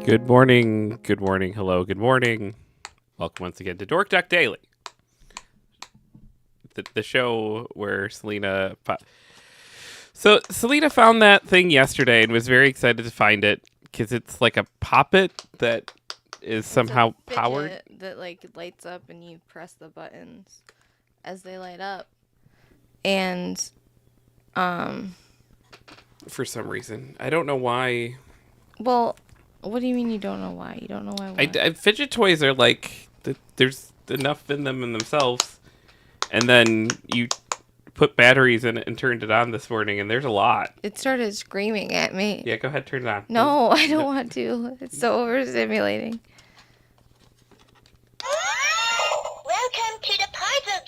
Good morning, hello, good morning. Welcome once again to Dork Duck Daily, the show where So Selena found that thing yesterday and was very excited to find it because it's like a poppet that is somehow powered. That like lights up and you press the buttons as they light up. And For some reason, I don't know why. well, what do you mean you don't know why? You don't know why what? Fidget toys are like there's enough in them in themselves, and then you put batteries in it and turned it on this morning, and there's a lot. It started screaming at me. Yeah, go ahead, turn it on. No, I don't want to. It's so overstimulating. Welcome to the puzzle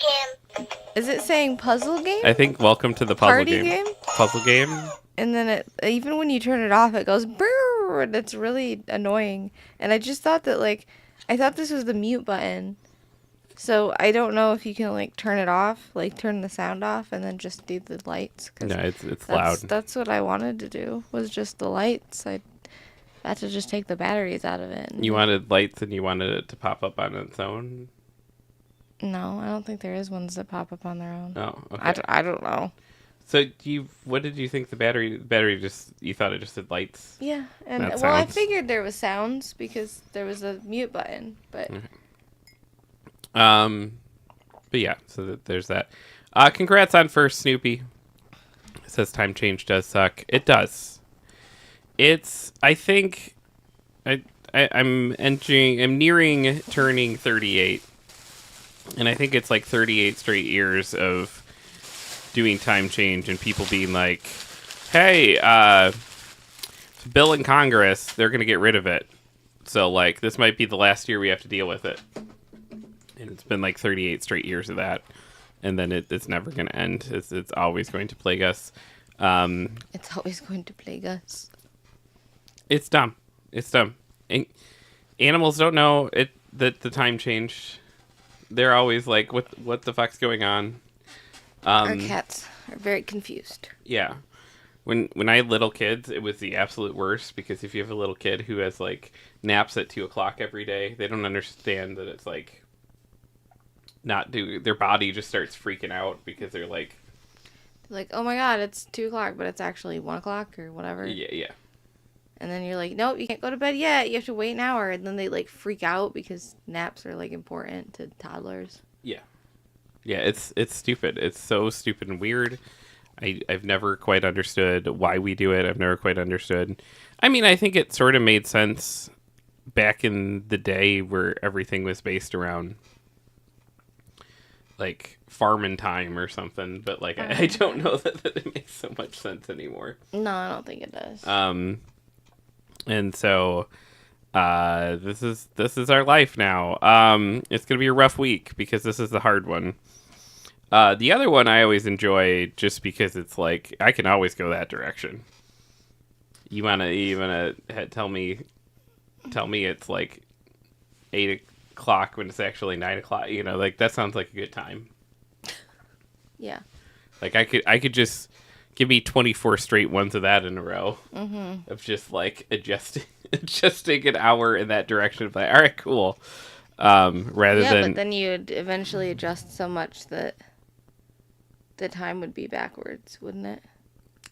game. Is it saying puzzle game? I think welcome to the puzzle Party game? Puzzle game? And then it, even when you turn it off, it goes brrr, and it's really annoying. And I just thought that, like, I thought this was the mute button. So I don't know if you can, like, turn it off, like, turn the sound off, and then just do the lights. No, it's loud. That's what I wanted to do, was just the lights. I had to just take the batteries out of it. You wanted lights and you wanted it to pop up on its own? No, I don't think there is ones that pop up on their own. Oh, okay. I don't know. So what did you think the battery just, you thought it just had lights? Yeah, and That well, I sounds- figured there was sounds because there was a mute button, but Okay. But yeah, so there's that. Congrats on first, Snoopy. It says time change does suck. It does. I think I'm nearing turning 38. And I think it's like 38 straight years of doing time change and people being like, hey, bill in Congress, they're going to get rid of it. So, like, this might be the last year we have to deal with it. And it's been like 38 straight years of that. And then it's never going to end. It's always going to plague us. it's always going to plague us. It's dumb. It's dumb. And animals don't know that the time changed. They're always like, what the fuck's going on? Our cats are very confused. Yeah. When I had little kids, it was the absolute worst because if you have a little kid who has like naps at 2:00 every day, they don't understand that it's like their body just starts freaking out because they're like, oh my god, it's 2:00, but it's actually 1:00 or whatever. yeah. And then you're like, nope, you can't go to bed yet. You have to wait an hour. And then they like freak out because naps are like important to toddlers. Yeah, it's stupid. It's so stupid and weird. I've never quite understood why we do it. I've never quite understood. I mean, I think it sort of made sense back in the day where everything was based around like farming time or something. But like, I don't know that it makes so much sense anymore. No, I don't think it does. And so this is our life now. It's gonna be a rough week because this is the hard one. The other one I always enjoy just because it's like I can always go that direction. You wanna tell me it's like 8:00 when it's actually 9:00. You know, like that sounds like a good time. Yeah. Like I could just give me 24 straight ones of that in a row of just like adjusting an hour in that direction. Of like, all right, cool. Rather than, but then you'd eventually adjust so much that the time would be backwards, wouldn't it?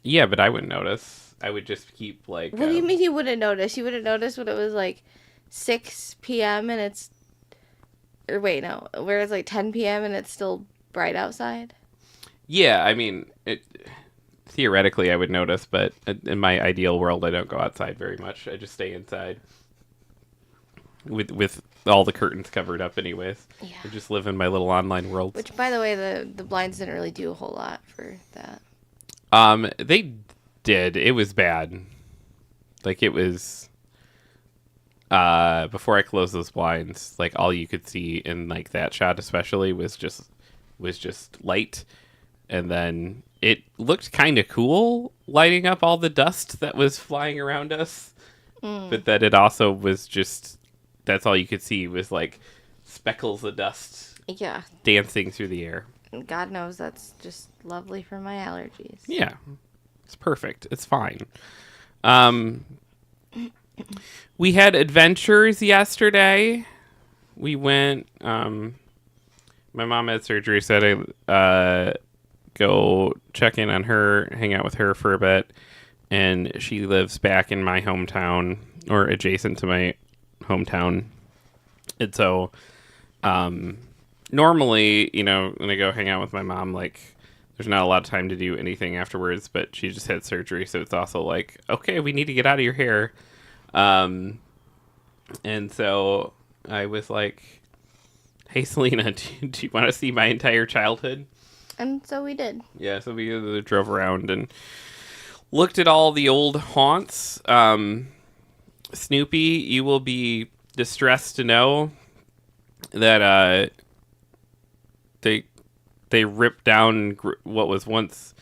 Yeah, but I wouldn't notice. I would just keep like. What do you mean you wouldn't notice? You wouldn't notice when it was like 6 p.m. and it's, or wait, no, where it's like 10 p.m. and it's still bright outside. Yeah, I mean, theoretically I would notice, but in my ideal world, I don't go outside very much. I just stay inside with all the curtains covered up, anyways. Yeah. I just live in my little online world. Which, by the way, the blinds didn't really do a whole lot for that. They did. It was bad. Like it was. Before I closed those blinds, like all you could see in like that shot, especially, was just light, and then it looked kind of cool lighting up all the dust that was flying around us, but that it also was just. That's all you could see was like speckles of dust dancing through the air. God knows that's just lovely for my allergies. Yeah, it's perfect. It's fine. We had adventures yesterday. We went. My mom had surgery, so I had to go check in on her, hang out with her for a bit, and she lives back in my hometown or adjacent to my hometown, and so normally, when I go hang out with my mom, like, there's not a lot of time to do anything afterwards, but she just had surgery, so it's also like, okay, we need to get out of your hair. And so I was like, hey, Selena, do you want to see my entire childhood? And so we did. Yeah, so we drove around and looked at all the old haunts. Snoopy, you will be distressed to know that they ripped down what was once,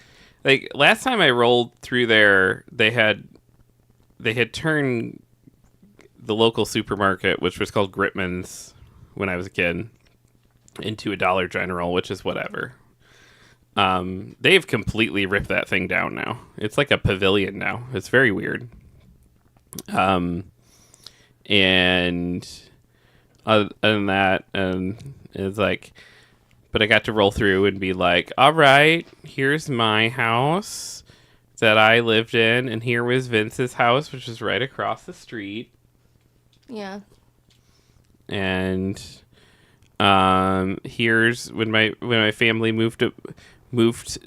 like, last time I rolled through there, they had turned the local supermarket, which was called Gritman's when I was a kid, into a Dollar General, which is whatever. They've completely ripped that thing down now. It's like a pavilion now. It's very weird. And other than that, it's like, but I got to roll through and be like, all right, here's my house that I lived in, and here was Vince's house, which is right across the street. Yeah. And here's when my family moved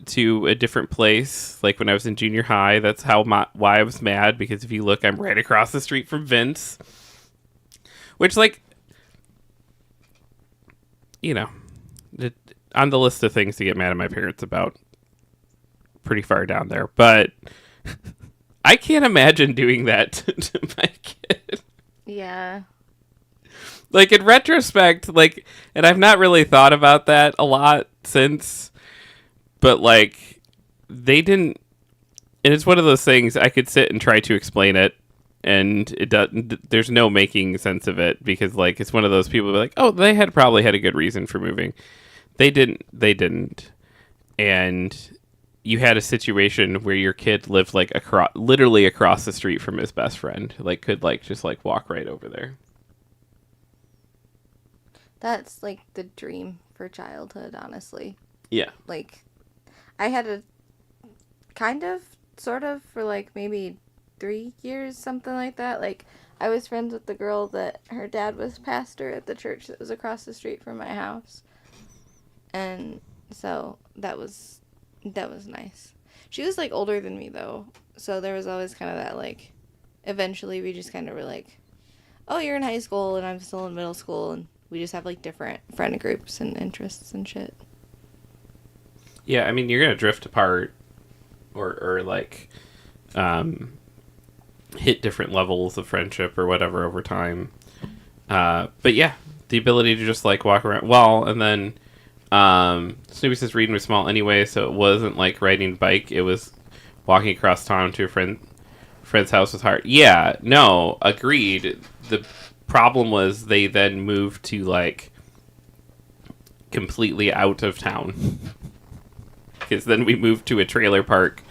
to a different place, like when I was in junior high. That's why I was mad, because if you look, I'm right across the street from Vince, which, like, on the list of things to get mad at my parents about, pretty far down there. But I can't imagine doing that to my kid. Yeah. Like, in retrospect, like, and I've not really thought about that a lot since, but, like, they didn't, and it's one of those things I could sit and try to explain it, and it doesn't, there's no making sense of it, because, like, it's one of those people who are like, oh, they probably had a good reason for moving. They didn't. And you had a situation where your kid lived, like, literally across the street from his best friend, like, could, like, just, like, walk right over there. That's, like, the dream for childhood, honestly. Yeah. Like, I had a kind of, sort of, for, like, maybe 3 years, something like that. Like, I was friends with the girl that her dad was pastor at the church that was across the street from my house. And so that was nice. She was, like, older than me, though. So there was always kind of that, like, eventually we just kind of were like, oh, you're in high school and I'm still in middle school, and we just have, like, different friend groups and interests and shit. Yeah, I mean, you're going to drift apart or like, hit different levels of friendship or whatever over time. But yeah, the ability to just, like, walk around. Well, and then Snoopy says reading was small anyway, so it wasn't like riding a bike. It was walking across town to a friend's house was hard. Yeah, no, agreed. The problem was they then moved to, like, completely out of town, because then we moved to a trailer park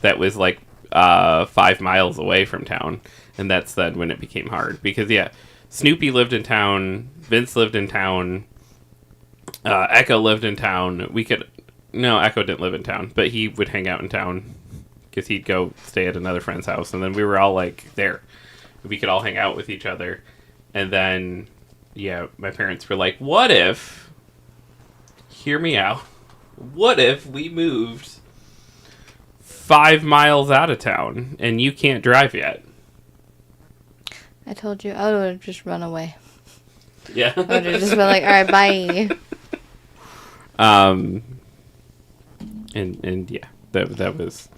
that was, like, 5 miles away from town, and that's then when it became hard, because yeah, Snoopy lived in town, Vince lived in town, Echo lived in town. Echo didn't live in town, but he would hang out in town because he'd go stay at another friend's house, and then we were all, like, there. We could all hang out with each other. And then, yeah, my parents were like, what if, hear me out, what if we moved 5 miles out of town and you can't drive yet? I told you, I would have just run away. Yeah. I would have just been like, all right, bye. And yeah, that was,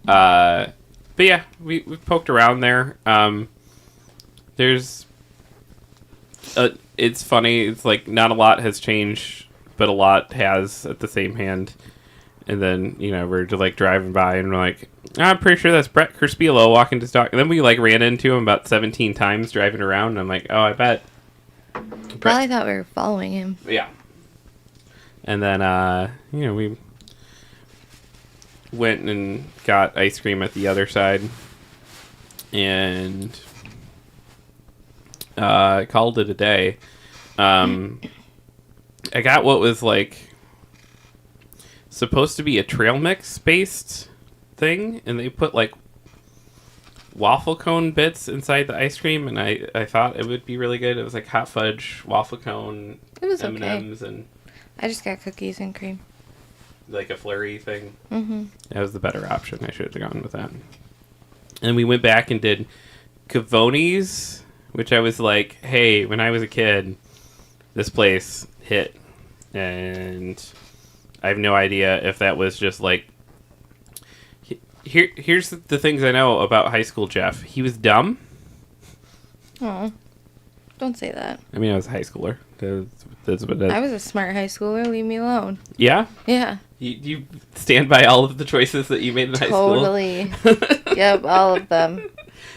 but yeah, we poked around there. It's funny. It's like not a lot has changed, but a lot has at the same hand. And then, we're just, like, driving by and we're like, I'm pretty sure that's Brett Crispillo walking his dog. And then we, like, ran into him about 17 times driving around. And I'm like, oh, I bet. Probably thought we were following him. Yeah. And then, we went and got ice cream at the other side. And I called it a day. I got what was like supposed to be a trail mix based thing, and they put like waffle cone bits inside the ice cream, and I thought it would be really good. It was like hot fudge, waffle cone, It was M&Ms, okay. and I just got cookies and cream. like a flurry thing. Mm-hmm. That was the better option. I should have gone with that. And we went back and did Cavoni's, which I was like, hey, when I was a kid, this place hit. And I have no idea if that was just like... Here's the things I know about high school Jeff. He was dumb. Oh, don't say that. I mean, I was a high schooler. That's what I was a smart high schooler. Leave me alone. Yeah? Yeah. You stand by all of the choices that you made in high school? Totally. Yep, all of them.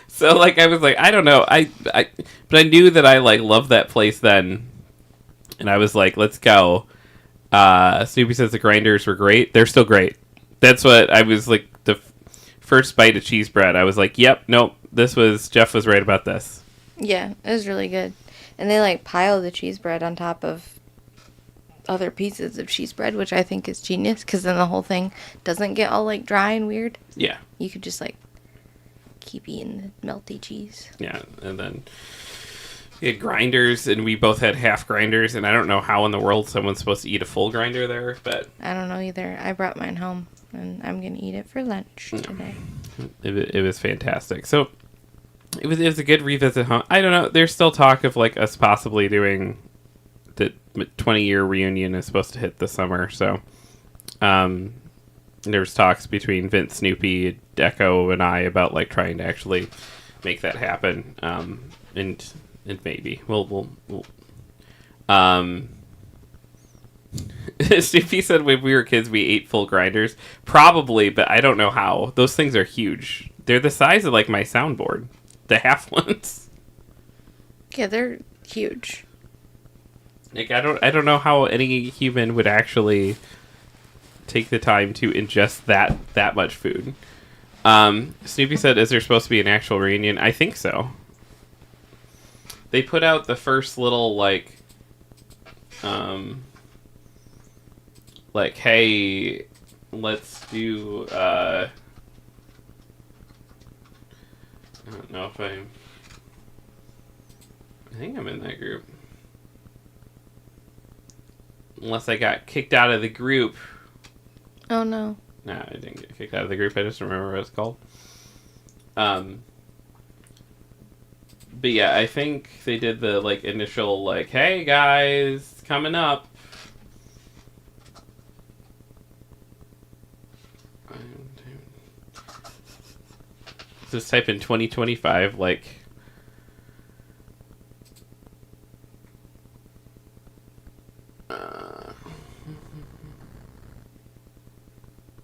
So, like, I was like, I don't know. But I knew that I, like, loved that place then. And I was like, let's go. Snoopy says the grinders were great. They're still great. That's what I was, like, the first bite of cheese bread. I was like, yep, nope. Jeff was right about this. Yeah, it was really good. And they, like, pile the cheese bread on top of other pieces of cheese bread, which I think is genius, because then the whole thing doesn't get all, like, dry and weird. Yeah. You could just, like, keep eating the melty cheese. Yeah, and then we had grinders, and we both had half grinders, and I don't know how in the world someone's supposed to eat a full grinder there, but... I don't know either. I brought mine home, and I'm going to eat it for lunch today. It was fantastic. So, it was a good revisit home. I don't know, there's still talk of, like, us possibly doing... The 20-year reunion is supposed to hit this summer, so... There was talks between Vince, Snoopy, Deco, and I about like trying to actually make that happen. And maybe we'll Snoopy said when we were kids we ate full grinders. Probably, but I don't know how. Those things are huge. They're the size of like my soundboard. The half ones. Yeah, they're huge. Like I don't know how any human would actually take the time to ingest that much food. Snoopy said, is there supposed to be an actual reunion? I think so. They put out the first little, like, hey, let's do, I don't know if I think I'm in that group. Unless I got kicked out of the group. Oh, no. No, I didn't get kicked out of the group. I just remember what it's called. But yeah, I think they did the like initial like, hey guys, coming up. Just type in 2025 like.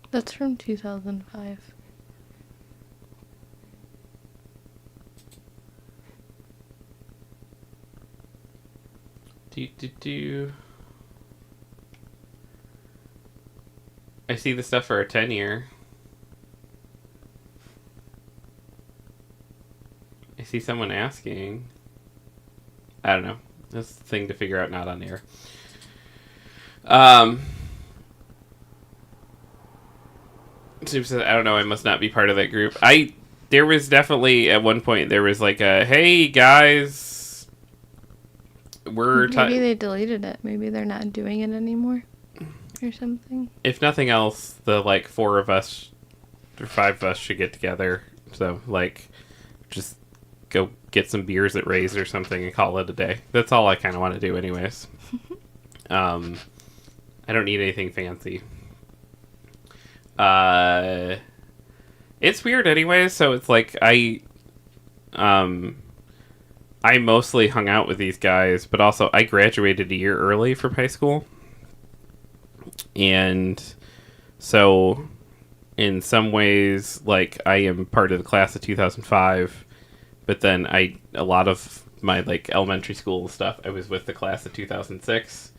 That's from 2005. I see the stuff for a 10-year. I see someone asking. I don't know. That's the thing to figure out, not on air. I don't know. I must not be part of that group. There was definitely at one point there was like a hey guys, maybe they deleted it. Maybe they're not doing it anymore, or something. If nothing else, the like 4 of us or 5 of us should get together. So like, just go get some beers at Ray's or something and call it a day. That's all I kind of want to do, anyways. I don't need anything fancy. It's weird anyway, so it's like I mostly hung out with these guys, but also I graduated a year early from high school. And so in some ways, like I am part of the class of 2005, but then a lot of my like elementary school stuff, I was with the class of 2006.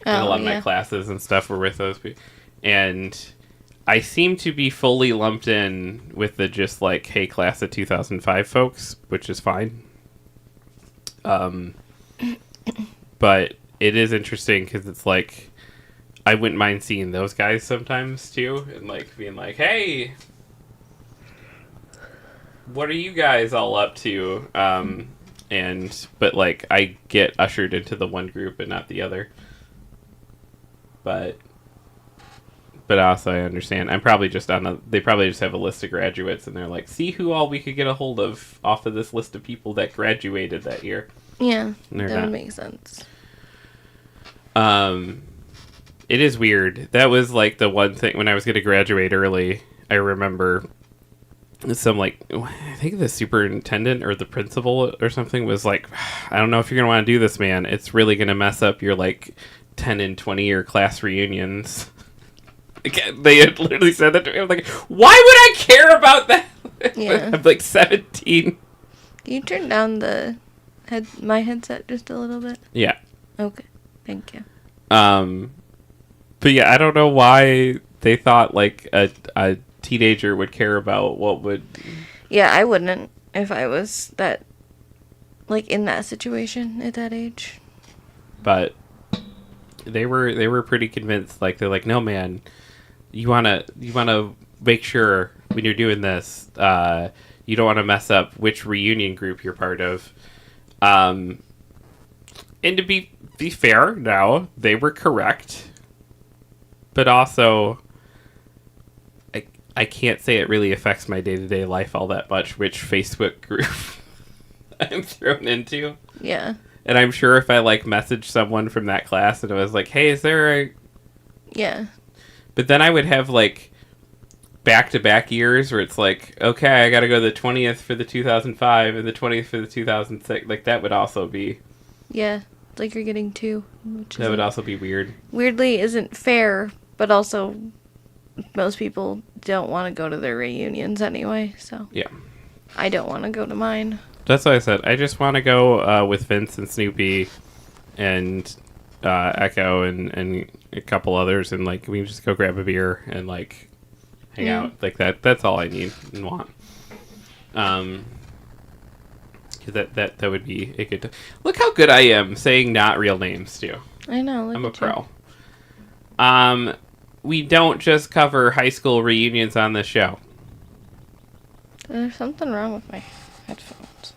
And a lot of my classes and stuff were with those people. And I seem to be fully lumped in with the just like, hey, class of 2005 folks, which is fine. But it is interesting because it's like I wouldn't mind seeing those guys sometimes too, and like being like, "Hey, what are you guys all up to?" But like I get ushered into the one group and not the other. But also I understand. I'm probably just they probably just have a list of graduates and they're like, "See who all we could get a hold of off of this list of people that graduated that year." Yeah, They're that not. would make sense. It is weird. That was like the one thing when I was going to graduate early. I remember some I think the superintendent or the principal or something was like, "I don't know if you're going to want to do this, man. It's really going to mess up your like 10 and 20 year class reunions." They had literally said that to me. I was like, "Why would I care about that?" Yeah. I'm like 17. Can you turn down my headset just a little bit? Yeah. Okay, thank you. But yeah, I don't know why they thought like a teenager would care about what would. Yeah, I wouldn't if I was that, like, in that situation at that age. But they were pretty convinced. Like they're like, "No, man, you wanna make sure when you're doing this, you don't want to mess up which reunion group you're part of." And to be fair, now they were correct. But also, I can't say it really affects my day-to-day life all that much, which Facebook group I'm thrown into. Yeah. And I'm sure if I, like, messaged someone from that class and I was like, "Hey, is there a..." Yeah. But then I would have, like, back-to-back years where it's like, okay, I gotta go the 20th for the 2005 and the 20th for the 2006. Like, that would also be... Yeah. It's like you're getting two. That would also be weird. Weirdly isn't fair, but also most people don't want to go to their reunions anyway, so. Yeah. I don't want to go to mine. That's what I said. I just want to go with Vince and Snoopy and Echo and a couple others, and like we can just go grab a beer and like hang out like that. That's all I need and want. That would be a good. Look how good I am saying not real names too. I know. I'm a pro. We don't just cover high school reunions on this show. There's something wrong with my headphones.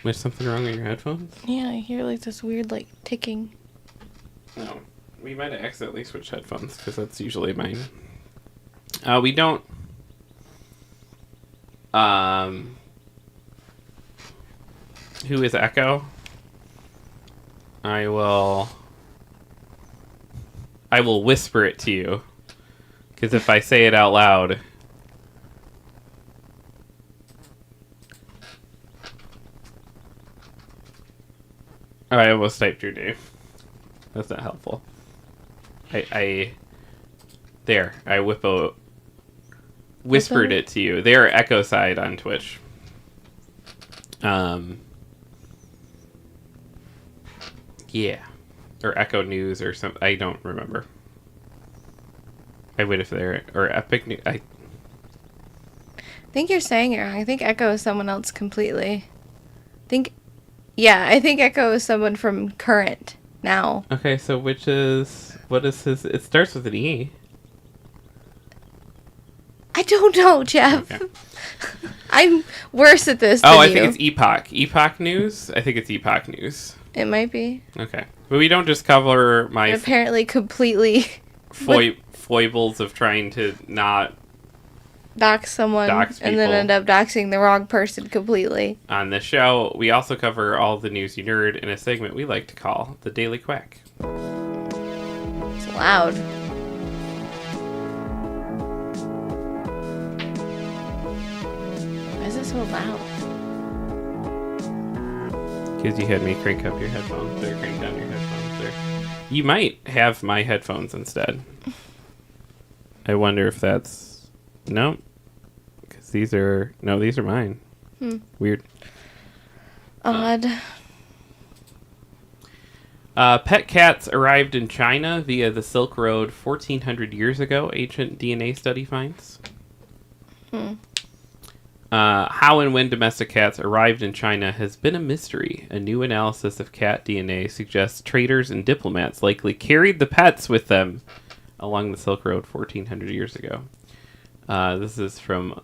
There's something wrong with your headphones? Yeah, I hear like this weird like ticking. No, we might have accidentally switched headphones because that's usually mine. We don't. Who is Echo? I will whisper it to you because if I say it out loud. Oh, I almost typed your name. That's not helpful. I whispered it to you. They are Echo Side on Twitch. Yeah. Or Echo News or something. I don't remember. I would if they're... Or Epic News. I think you're saying it wrong. I think Echo is someone else completely. I think Echo is someone from current now. Okay, so what is his... It starts with an E. I don't know, Jeff. Okay. I'm worse at this than I you. think it's Epoch. Epoch News? I think it's Epoch News. It might be. Okay. But we don't just cover my... Apparently completely... foibles of trying to not... dox someone Dox and then people. end up doxing the wrong person completely. On this show, we also cover all the news you nerd in a segment we like to call the Daily Quack. It's loud. Why is it so loud? Because you had me crank up your headphones, or crank down your headphones, or... You might have my headphones instead. I wonder if that's... No. Because these are... No, these are mine. Weird. Odd. Pet cats arrived in China via the Silk Road 1,400 years ago, ancient DNA study finds. How and when domestic cats arrived in China has been a mystery. A new analysis of cat DNA suggests traders and diplomats likely carried the pets with them along the Silk Road 1400 years ago. This is from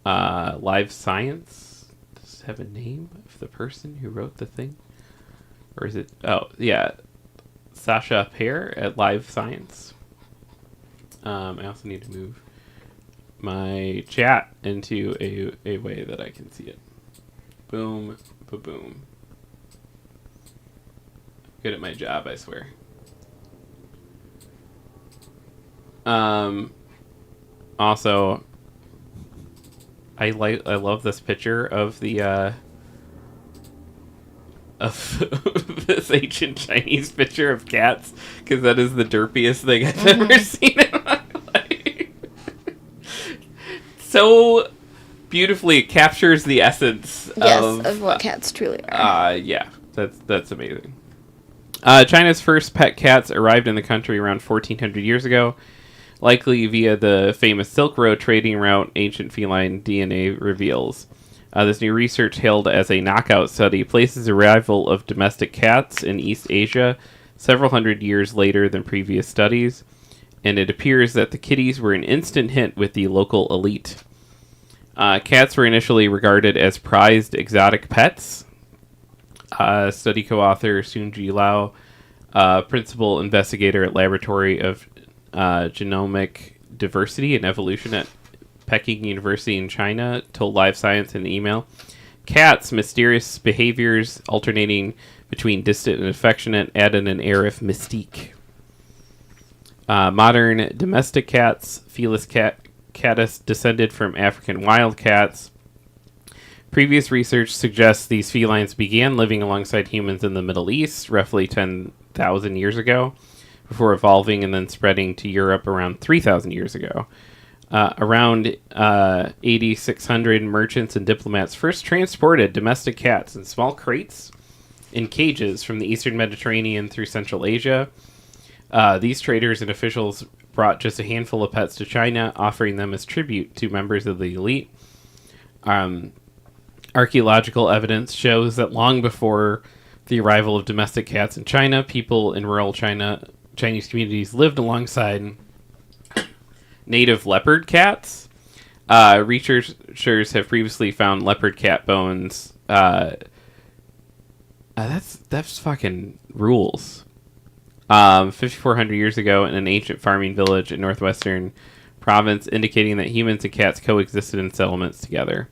Live Science. Does it have a name of the person who wrote the thing? Or is it... Oh, yeah. Sasha Pear at Live Science. I also need to move my chat into a way that I can see it. Boom, ba-boom. Good at my job, I swear. Also, I love this picture of the of this ancient Chinese picture of cats, because that is the derpiest thing I've ever seen in my life. So beautifully, it captures the essence of what cats truly are. Yeah, that's amazing. China's first pet cats arrived in the country around 1400 years ago, likely via the famous Silk Road trading route ancient feline DNA reveals. This new research, hailed as a knockout study, places the arrival of domestic cats in East Asia several hundred years later than previous studies, and it appears that the kitties were an instant hit with the local elite. Cats were initially regarded as prized exotic pets. Study co-author Sunji Lao, principal investigator at Laboratory of Genomic Diversity and Evolution at Peking University in China, told Live Science in an email, "Cats' mysterious behaviors alternating between distant and affectionate added an air of mystique. Modern domestic cats, Felis catus, descended from African wild cats. Previous research suggests these felines began living alongside humans in the Middle East roughly 10,000 years ago, before evolving and then spreading to Europe around 3,000 years ago. Around 8,600 merchants and diplomats first transported domestic cats in small crates in cages from the eastern Mediterranean through Central Asia. These traders and officials brought just a handful of pets to China, offering them as tribute to members of the elite. Archaeological evidence shows that long before the arrival of domestic cats in China, people in rural Chinese communities lived alongside native leopard cats. Researchers have previously found leopard cat bones. That's fucking rules. 5,400 years ago in an ancient farming village in northwestern province, indicating that humans and cats coexisted in settlements together.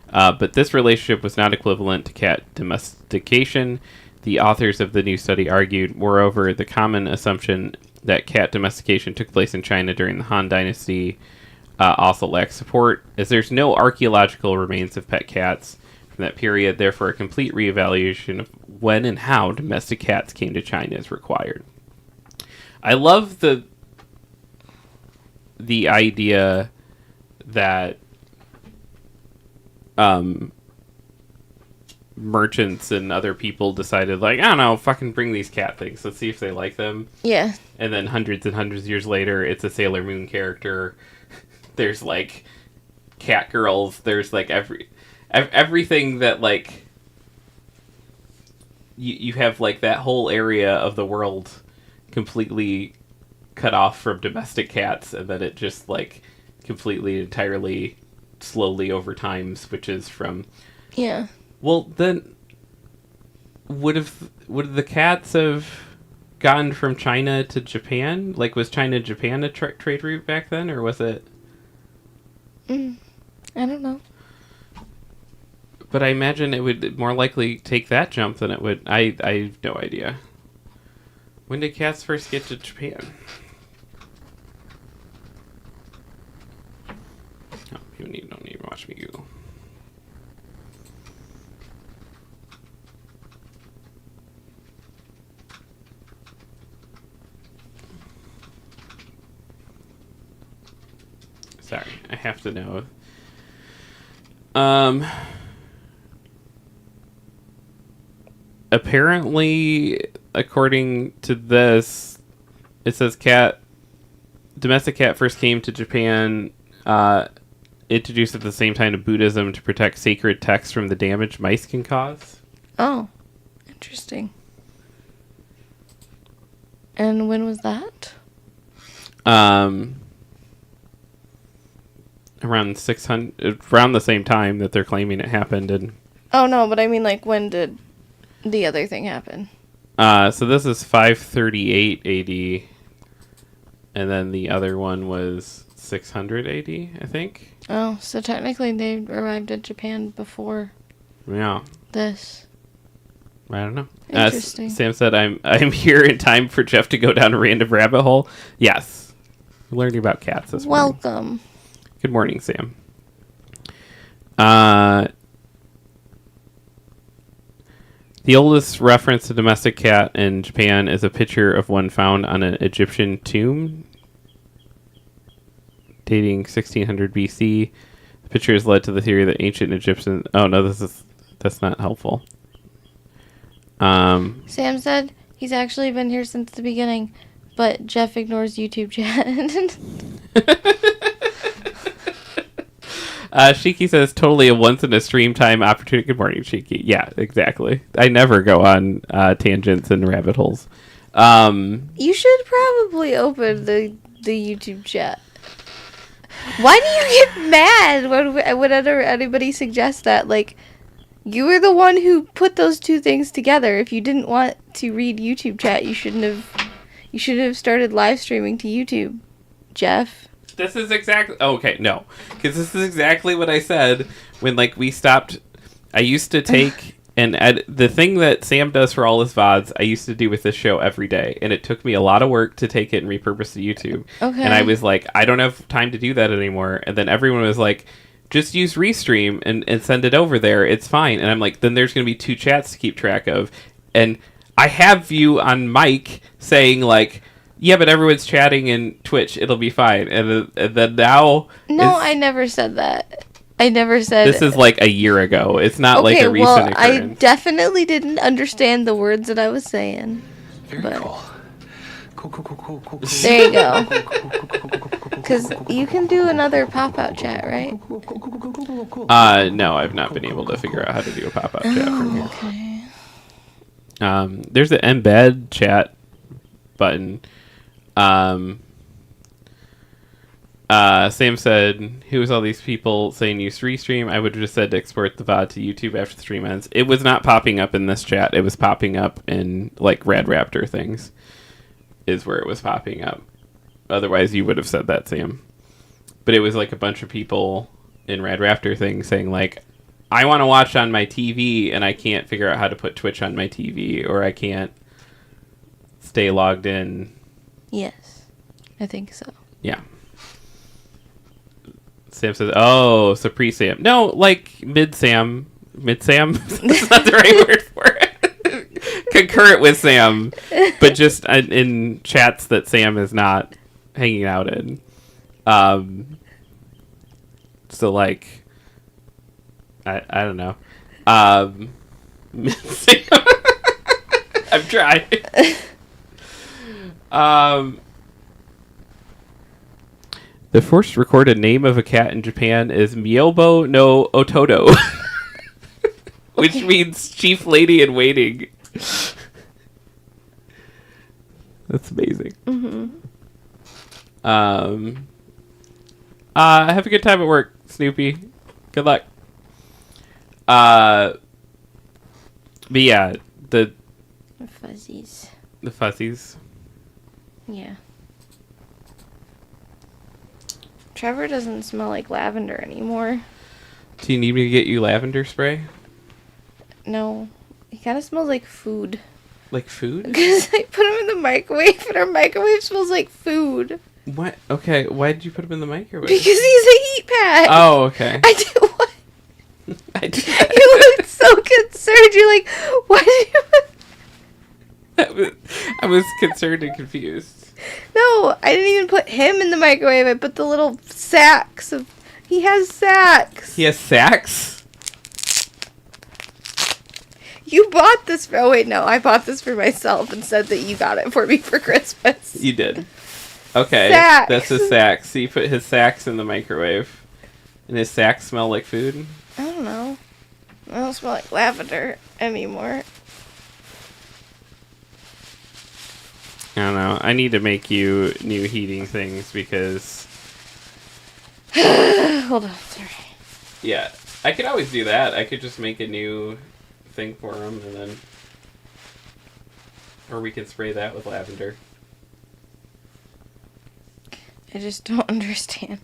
But this relationship was not equivalent to cat domestication. The authors of the new study argued, moreover, the common assumption that cat domestication took place in China during the Han Dynasty also lacks support, as there's no archaeological remains of pet cats from that period. Therefore, a complete reevaluation of when and how domestic cats came to China is required. I love the idea that merchants and other people decided, like, I don't know, fucking bring these cat things. Let's see if they like them. Yeah. And then hundreds and hundreds of years later, it's a Sailor Moon character. There's, like, cat girls. There's, like, everything that, like, you have, like, that whole area of the world completely cut off from domestic cats, and then it just, like, completely, entirely, slowly over time switches from... Yeah. Well, then, would the cats have gone from China to Japan? Like, was China-Japan a trade route back then, or was it... I don't know. But I imagine it would more likely take that jump than it would... I have no idea. When did cats first get to Japan? Oh, you don't need to watch me Google. Sorry, I have to know. Apparently, according to this, it says domestic cat first came to Japan introduced at the same time to Buddhism to protect sacred texts from the damage mice can cause. Oh, interesting. And when was that? Around 600, around the same time that they're claiming it happened. And Oh, no, but I mean, like, when did the other thing happen? so this is 538 AD, and then the other one was 600 AD, I think. Oh, so technically they arrived at Japan before Yeah, this. I don't know. Interesting. Sam said, "I'm here in time for Jeff to go down a random rabbit hole." Yes, learning about cats this morning. Welcome. Good morning, Sam. The oldest reference to domestic cat in Japan is a picture of one found on an Egyptian tomb dating 1600 BC. The picture has led to the theory that ancient Egyptians... Oh, no, that's not helpful. Sam said he's actually been here since the beginning, but Jeff ignores YouTube chat. Shiki says, totally a once-in-a-stream time opportunity. Good morning, Shiki. Yeah, exactly. I never go on tangents and rabbit holes. You should probably open the YouTube chat. Why do you get mad whenever anybody suggests that? Like, you were the one who put those two things together. If you didn't want to read YouTube chat, you should have started live streaming to YouTube, Jeff. This is exactly... Okay, no. Because this is exactly what I said when, like, we stopped... I used to take... the thing that Sam does for all his VODs, I used to do with this show every day. And it took me a lot of work to take it and repurpose to YouTube. Okay. And I was like, I don't have time to do that anymore. And then everyone was like, just use Restream and send it over there. It's fine. And I'm like, then there's going to be 2 chats to keep track of. And I have you on mic saying, like, yeah, but everyone's chatting in Twitch. It'll be fine. And then now... No, I never said that. I never said... This is like a year ago. It's not like a recent occurrence. I definitely didn't understand the words that I was saying. Very but cool. Cool. There you go. Because you can do another pop-out chat, right? No, I've not been able to figure out how to do a pop-out chat from here. Okay. There's an embed chat button. Sam said, who was all these people saying use Restream? I would have just said to export the VOD to YouTube after the stream ends. It was not popping up in this chat. It was popping up in, like, Rad Raptor things is where it was popping up. Otherwise, you would have said that, Sam. But it was, like, a bunch of people in Rad Raptor things saying, like, I want to watch on my TV, and I can't figure out how to put Twitch on my TV, or I can't stay logged in. Yes, I think so. Yeah. Sam says, oh, so pre-Sam. No, like mid-Sam. Mid-Sam? That's not the right word for it. Concurrent with Sam, but just in chats that Sam is not hanging out in. So, like, I don't know. Mid-Sam. I'm trying. The first recorded name of a cat in Japan is Miyobo no Ototo, which means chief lady in waiting. That's amazing. Mm-hmm. Have a good time at work, Snoopy. Good luck. But yeah, the Fuzzies. The fuzzies. Yeah. Trevor doesn't smell like lavender anymore. Do you need me to get you lavender spray? No. He kind of smells like food. Like food? Because I put him in the microwave, and our microwave smells like food. What? Okay, why did you put him in the microwave? Because he's a heat pad. Oh, okay. I do what? I did. You look so concerned. You're like, why did you... I was concerned and confused. No, I didn't even put him in the microwave. I put the little sacks of... He has sacks. He has sacks? You bought this for... Oh, wait, no. I bought this for myself and said that you got it for me for Christmas. You did. Okay. Sacks. That's his sacks. So you put his sacks in the microwave. And his sack smell like food? I don't know. I don't smell like lavender anymore. I don't know. I need to make you new heating things because... Hold on, sorry. Yeah, I could always do that. I could just make a new thing for him and then... Or we could spray that with lavender. I just don't understand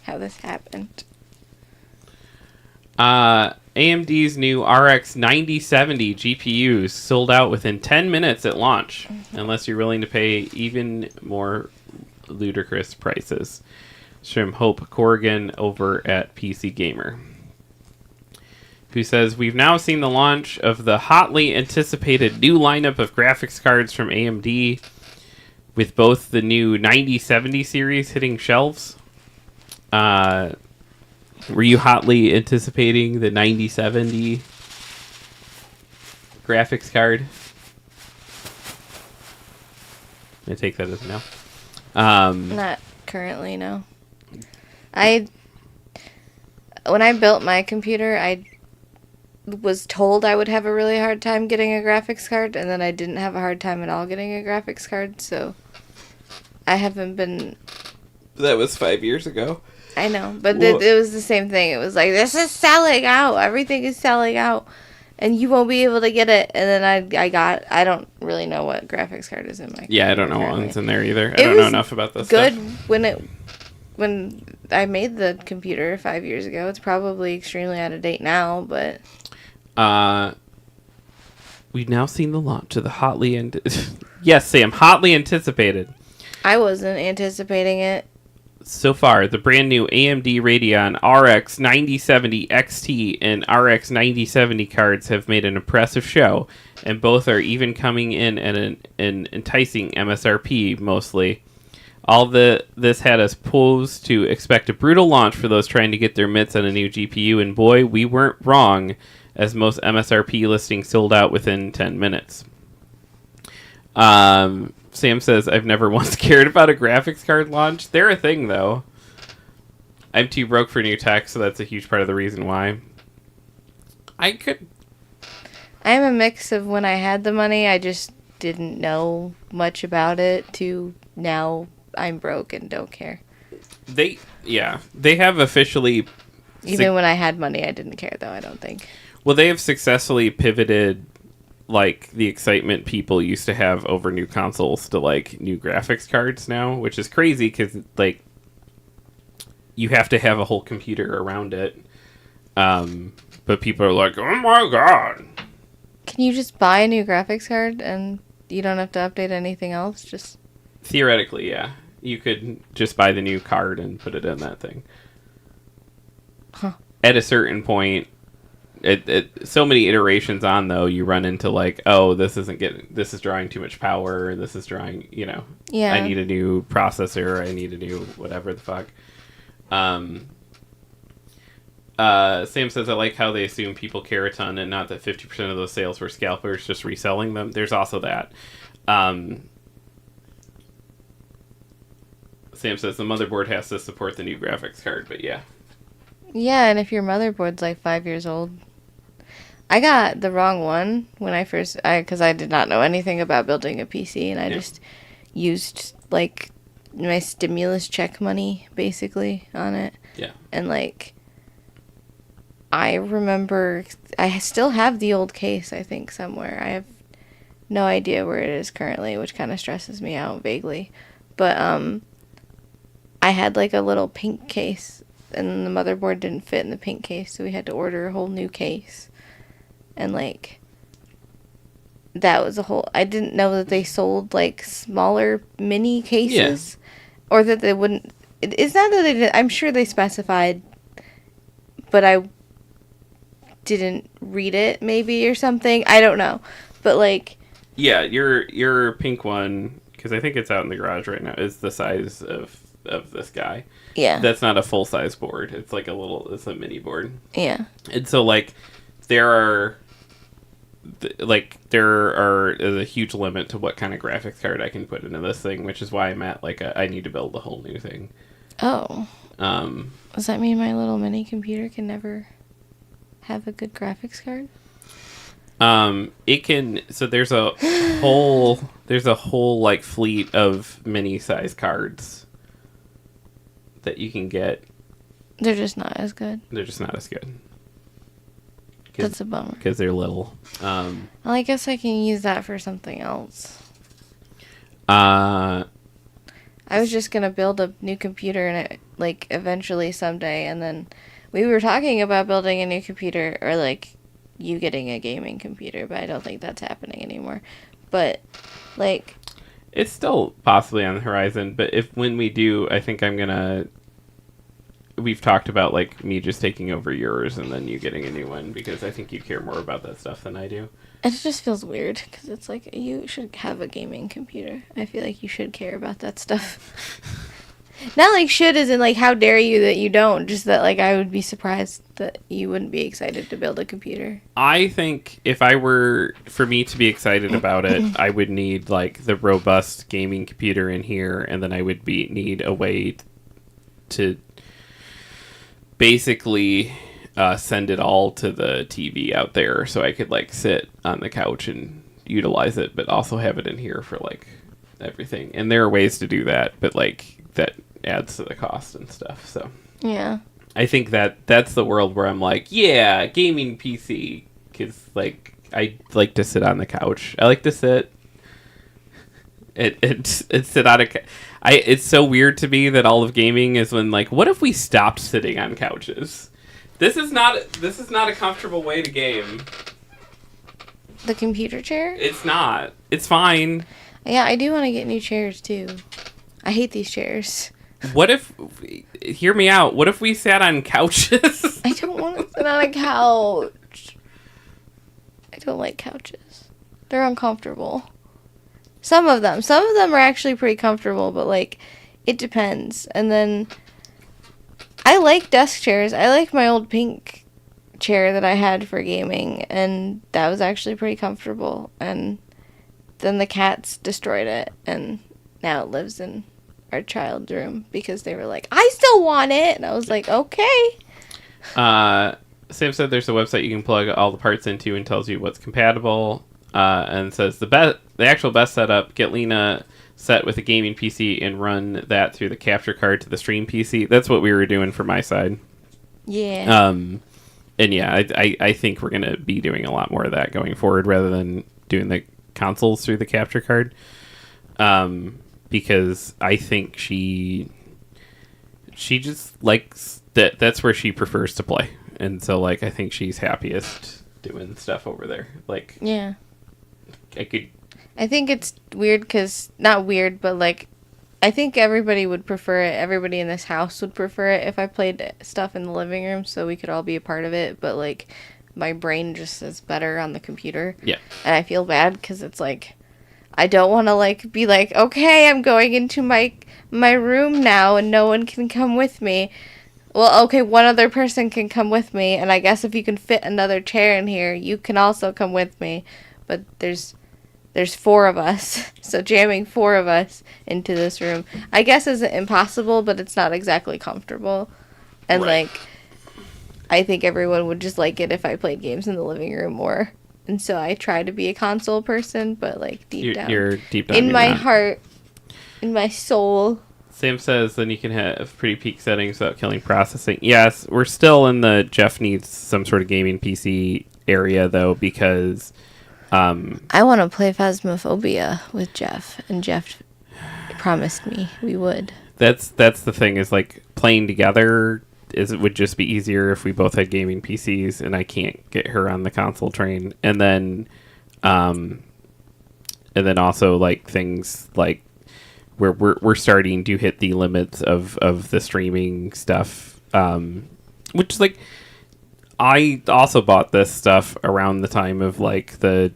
how this happened. AMD's new RX 9070 GPUs sold out within 10 minutes at launch, unless you're willing to pay even more ludicrous prices. From Hope Corrigan over at PC Gamer, who says, we've now seen the launch of the hotly anticipated new lineup of graphics cards from AMD, with both the new 9070 series hitting shelves. Were you hotly anticipating the 9070 graphics card? I take that as no. Not currently, no. When I built my computer, I was told I would have a really hard time getting a graphics card, and then I didn't have a hard time at all getting a graphics card, so I haven't been... That was 5 years ago. I know, but it was the same thing. It was like, this is selling out. Everything is selling out, and you won't be able to get it. And then I don't really know what graphics card is in my Yeah, I don't know currently. one's in there either. I don't know enough about this good stuff. when I made the computer 5 years ago. It's probably extremely out of date now, but... We've now seen the launch of the hotly... yes, Sam, hotly anticipated. I wasn't anticipating it. So far, the brand new AMD Radeon RX 9070 XT and RX 9070 cards have made an impressive show, and both are even coming in at an enticing MSRP, mostly. This had us posed to expect a brutal launch for those trying to get their mitts on a new GPU, and boy, we weren't wrong, as most MSRP listings sold out within 10 minutes. Sam says, I've never once cared about a graphics card launch. They're a thing, though. I'm too broke for new tech, so that's a huge part of the reason why. I'm a mix of when I had the money, I just didn't know much about it, to now I'm broke and don't care. They have officially... Even when I had money, I didn't care, though, I don't think. Well, they have successfully pivoted... like the excitement people used to have over new consoles to like new graphics cards now, which is crazy because like you have to have a whole computer around it. But people are like, oh my god. Can you just buy a new graphics card and you don't have to update anything else? Just theoretically, yeah. You could just buy the new card and put it in that thing. Huh. At a certain point, so many iterations on, though, you run into like, oh, this is drawing too much power, this is drawing, yeah. I need a new processor, I need a new whatever the fuck. Sam says, I like how they assume people care a ton and not that 50% of those sales were scalpers just reselling them. There's also that. Sam says the motherboard has to support the new graphics card, but yeah. Yeah, and if your motherboard's like 5 years old. I got the wrong one when because I did not know anything about building a PC, and I just used like my stimulus check money basically on it. Yeah. And like, I remember, I still have the old case, I think, somewhere. I have no idea where it is currently, which kind of stresses me out vaguely. But I had like a little pink case, and the motherboard didn't fit in the pink case, so we had to order a whole new case. And like, that was a whole... I didn't know that they sold like smaller mini cases, or that they wouldn't... It's not that they did. I'm sure they specified, but I didn't read it maybe or something. I don't know, but like... Yeah, your pink one, because I think it's out in the garage right now, is the size of this guy. Yeah. That's not a full-size board. It's like it's a mini board. Yeah. And so like, there is a huge limit to what kind of graphics card I can put into this thing, which is why I'm at like I need to build a whole new thing. Oh. Does that mean my little mini computer can never have a good graphics card? It can. So there's a whole like fleet of mini size cards that you can get. They're just not as good. They're just not as good. That's a bummer. Because they're little. Well, I guess I can use that for something else. Uh, I was just gonna build a new computer and it, like, eventually someday, and then we were talking about building a new computer, or like you getting a gaming computer, but I don't think that's happening anymore. But like, it's still possibly on the horizon, but when we do, I think I'm gonna. We've talked about like me just taking over yours and then you getting a new one because I think you care more about that stuff than I do. it just feels weird because it's like you should have a gaming computer. I feel like you should care about that stuff. Not like should as in like how dare you that you don't, just that like I would be surprised that you wouldn't be excited to build a computer. I think if I were for me to be excited about it, I would need like the robust gaming computer in here, and then I would need a way to basically send it all to the TV out there, so I could like sit on the couch and utilize it, but also have it in here for like everything. And there are ways to do that, but like that adds to the cost and stuff. So Yeah. I think that's the world where I'm like, yeah, gaming PC, because like I like to sit on the couch. I like to sit. It sit on a. It's so weird to me that all of gaming is when like, what if we stopped sitting on couches? This is not a comfortable way to game. The computer chair? It's not. It's fine. Yeah, I do want to get new chairs too. I hate these chairs. What if? Hear me out. What if we sat on couches? I don't want to sit on a couch. I don't like couches. They're uncomfortable. Some of them are actually pretty comfortable, but like, it depends. And then, I like desk chairs. I like my old pink chair that I had for gaming, and that was actually pretty comfortable. And then the cats destroyed it, and now it lives in our child's room because they were like, I still want it, and I was like, okay. Sam said there's a website you can plug all the parts into and tells you what's compatible. And says the actual best setup, get Lena set with a gaming PC and run that through the capture card to the stream PC. That's what we were doing for my side. Yeah. And yeah, I think we're gonna be doing a lot more of that going forward rather than doing the consoles through the capture card. Because I think she just likes that. That's where she prefers to play, and so like I think she's happiest doing stuff over there. Like Yeah. I think it's weird because, not weird, but like, I think everybody would prefer it. Everybody in this house would prefer it if I played stuff in the living room so we could all be a part of it. But like, my brain just is better on the computer. Yeah. And I feel bad because it's like, I don't want to like be like, okay, I'm going into my room now and no one can come with me. Well, okay, one other person can come with me, and I guess if you can fit another chair in here, you can also come with me. But there's 4 of us, so jamming 4 of us into this room, I guess isn't impossible, but it's not exactly comfortable. And Right. like, I think everyone would just like it if I played games in the living room more. And so I try to be a console person, but like deep down, you're deep down in you're my not. heart, in my soul. Sam says then you can have pretty peak settings without killing processing. Yes, we're still in the Jeff needs some sort of gaming PC area though, because I want to play Phasmophobia with Jeff, and Jeff promised me we would. that's the thing is like playing together it would just be easier if we both had gaming PCs, and I can't get her on the console train. And then also like things like where we're starting to hit the limits of the streaming stuff, which is like I also bought this stuff around the time of like the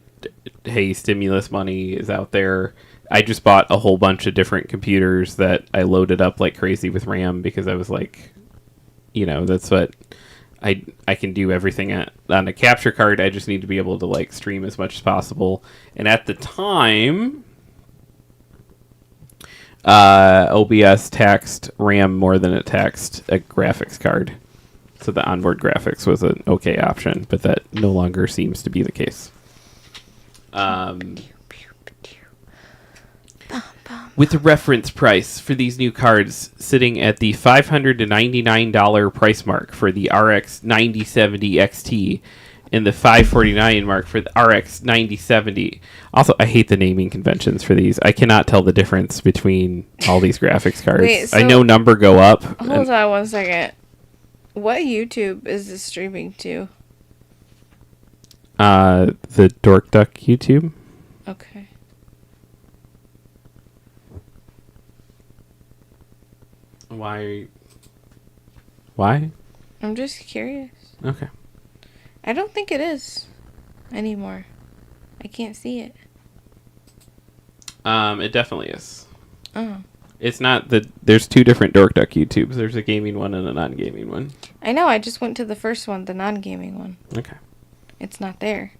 hey, stimulus money is out there. I just bought a whole bunch of different computers that I loaded up like crazy with RAM because I was like, you know, that's what I can do everything on a capture card. I just need to be able to like stream as much as possible. And at the time, OBS taxed RAM more than it taxed a graphics card. So the onboard graphics was an okay option, but that no longer seems to be the case. With the reference price for these new cards sitting at the $500 to $99 price mark for the RX 9070 XT and the $549 mark for the RX 9070. Also, I hate the naming conventions for these. I cannot tell the difference between all these graphics cards. Wait, so- I know number go up. Hold on 1 second. What YouTube is this streaming to? The Dork Duck YouTube. Okay. Why? I'm just curious. Okay. I don't think it is anymore. I can't see it. It definitely is. Oh. It's not that there's two different Dork Duck YouTubes. There's a gaming one and a non-gaming one. I know, I just went to the first one, the non-gaming one. Okay. It's not there.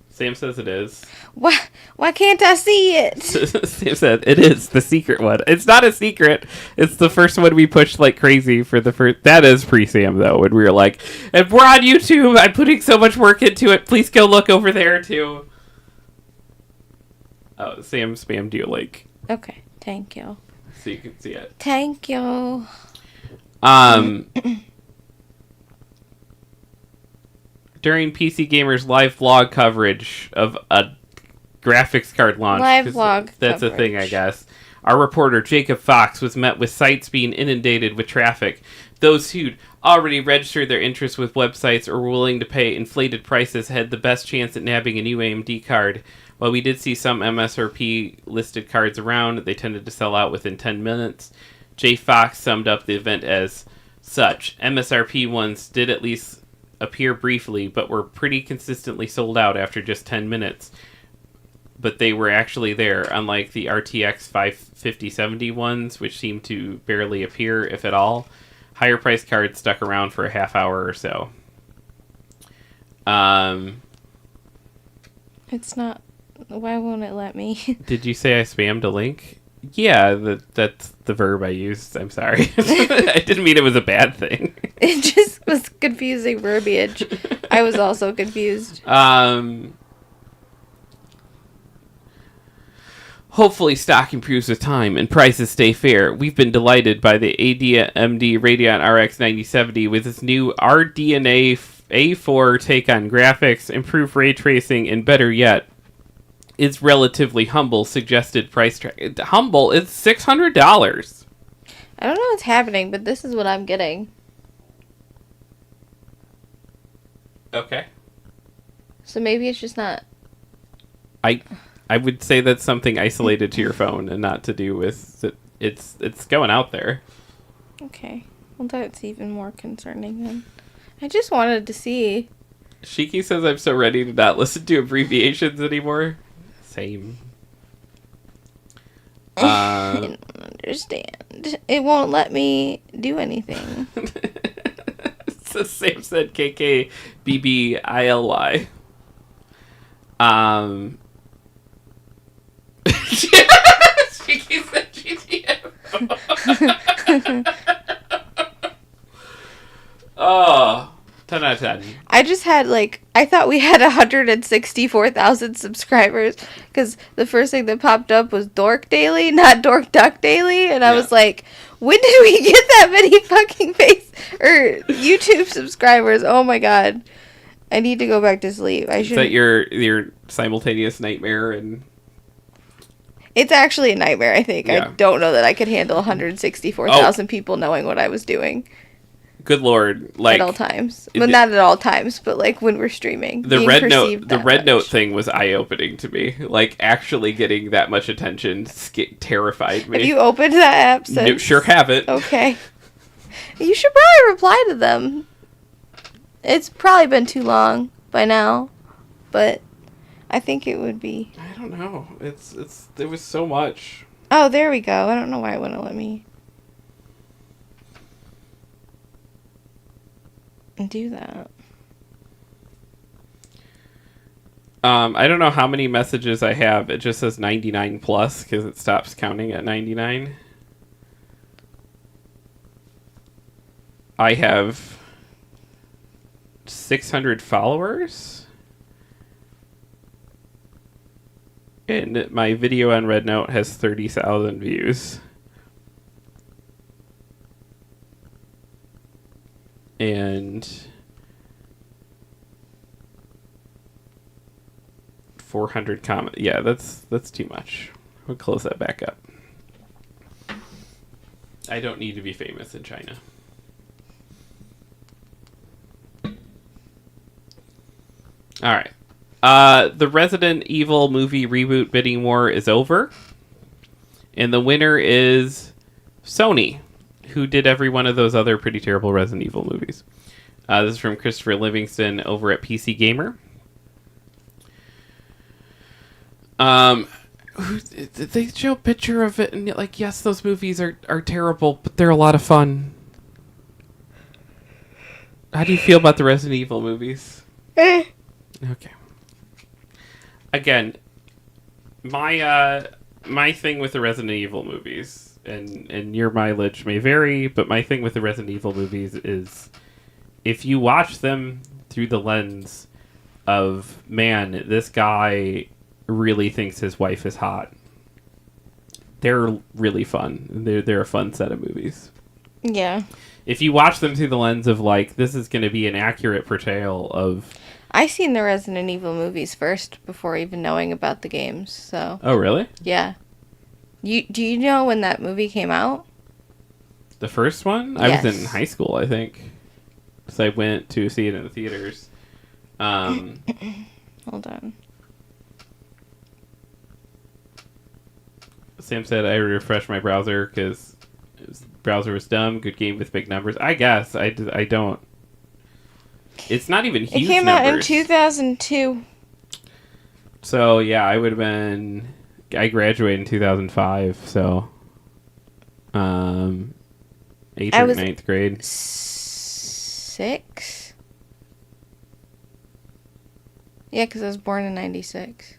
Sam says it is. Why can't I see it? Sam said it is the secret one. It's not a secret. It's the first one we pushed like crazy for the first. That is pre-Sam though, when we were like, and we're on YouTube. I'm putting so much work into it. Please go look over there too. Oh, Sam spammed you like. Okay, thank you. So you can see it. Thank you. During PC Gamer's live vlog coverage of a graphics card launch. Live 'cause vlog that's a thing, I coverage. guess. Our reporter, Jacob Fox, was met with sites being inundated with traffic. Those who'd already registered their interest with websites or were willing to pay inflated prices had the best chance at nabbing a new AMD card. While we did see some MSRP listed cards around, they tended to sell out within 10 minutes. J. Fox summed up the event as such. MSRP ones did at least appear briefly, but were pretty consistently sold out after just 10 minutes. But they were actually there, unlike the RTX 55070 ones, which seemed to barely appear, if at all. Higher priced cards stuck around for a half hour or so. It's not. Why won't it let me? Did you say I spammed a link? Yeah, that's the verb I used. I'm sorry. I didn't mean it was a bad thing. It just was confusing verbiage. I was also confused. Hopefully stock improves with time and prices stay fair. We've been delighted by the AMD Radeon RX 9070 with its new RDNA A4 take on graphics, improved ray tracing, and better yet, its relatively humble suggested price track. Humble, it's $600. I don't know what's happening, but this is what I'm getting. Okay. So maybe it's just not. I would say that's something isolated to your phone and not to do with it's going out there. Okay. Well, that's even more concerning then. I just wanted to see. Shiki says I'm so ready to not listen to abbreviations anymore. Same. I don't understand. It won't let me do anything. So Sam said KKBBILY. Shiki said GTM. Oh, 10 out of 10. I just had I thought we had 164,000 subscribers because the first thing that popped up was Dork Daily, not Dork Duck Daily, and I was like, when did we get that many fucking YouTube subscribers? Oh my god, I need to go back to sleep. Is that your simultaneous nightmare? And it's actually a nightmare. I think Yeah. I don't know that I could handle 164,000 people knowing what I was doing. Good lord, At all times. Well, not at all times, but when we're streaming. The being red note, perceived the that red much. note thing was eye opening to me. Like actually getting that much attention terrified me. Have you opened that app since? No, sure haven't. Okay. You should probably reply to them. It's probably been too long by now, but I think it would be. I don't know. There was so much. Oh, there we go. I don't know why it wouldn't let me do that. I don't know how many messages I have. It just says 99 plus because it stops counting at 99. I have 600 followers. And my video on Red Note has 30,000 views. And 400 comments. Yeah, that's too much. We'll close that back up. I don't need to be famous in China. All right. The Resident Evil movie reboot bidding war is over. And the winner is Sony, who did every one of those other pretty terrible Resident Evil movies. This is from Christopher Livingston over at PC Gamer. They show a picture of it, and like, yes, those movies are terrible, but they're a lot of fun. How do you feel about the Resident Evil movies? Okay. Again, my thing with the Resident Evil movies, and your mileage may vary, but my thing with the Resident Evil movies is if you watch them through the lens of, man, this guy really thinks his wife is hot, they're really fun. They're a fun set of movies. Yeah. If you watch them through the lens of, like, this is going to be an accurate portrayal of... I seen the Resident Evil movies first before even knowing about the games, so... Oh, really? Yeah. Do you know when that movie came out? The first one? Yes. I was in high school, I think. So I went to see it in the theaters. Hold on. Sam said I refreshed my browser because the browser was dumb. Good game with big numbers. I guess. I don't. It's not even huge It came out in numbers. 2002. So, yeah, I would have been... I graduated in 2005, so... 8th I or was 9th grade. 6? Yeah, because I was born in 96.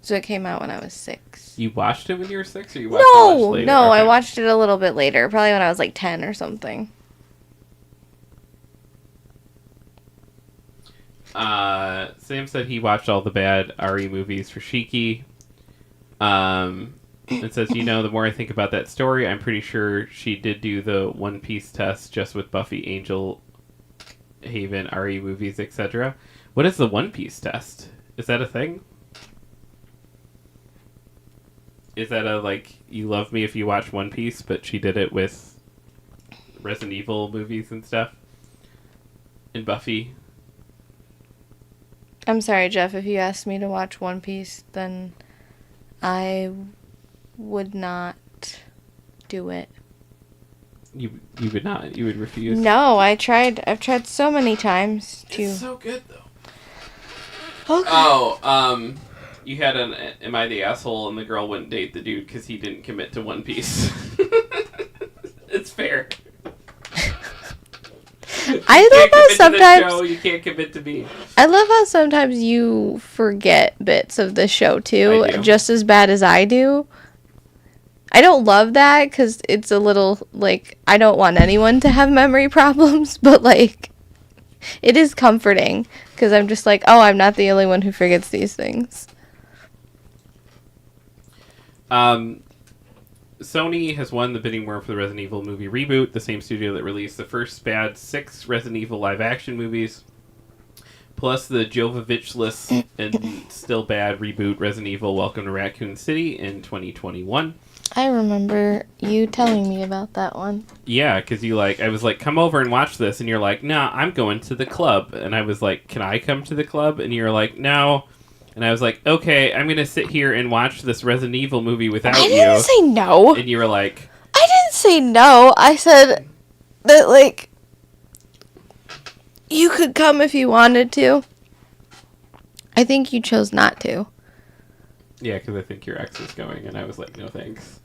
So it came out when I was 6. You watched it when you were 6, or you watched it much later? No, I Okay. watched it a little bit later. Probably when I was like 10 or something. Sam said he watched all the bad RE movies for Shiki. It says, the more I think about that story, I'm pretty sure she did do the One Piece test just with Buffy, Angel, Haven, RE movies, etc. What is the One Piece test? Is that a thing? Is that a, like, you love me if you watch One Piece, but she did it with Resident Evil movies and stuff? And Buffy? I'm sorry, Jeff. If you asked me to watch One Piece, then I would not do it. You would not. You would refuse. No, I've tried so many times to. It's so good though. Okay. Oh, you had an "Am I the asshole?" and the girl wouldn't date the dude because he didn't commit to One Piece. It's fair. I love how sometimes show, you can't commit to me. I love how sometimes you forget bits of the show too, I do. just as bad as I do. I don't love that because it's a little like I don't want anyone to have memory problems, but like it is comforting because I'm just like, oh, I'm not the only one who forgets these things. Sony has won the bidding war for the Resident Evil movie reboot, the same studio that released the first bad 6 Resident Evil live-action movies, plus the Jovovich-less and still bad reboot Resident Evil Welcome to Raccoon City in 2021. I remember you telling me about that one. Yeah, because I was like, come over and watch this, and you're like, nah, I'm going to the club. And I was like, can I come to the club? And you're like, no. And I was like, okay, I'm going to sit here and watch this Resident Evil movie without you. I didn't say no. And you were like... I didn't say no. I said that, like, you could come if you wanted to. I think you chose not to. Yeah, because I think your ex is going, and I was like, no thanks.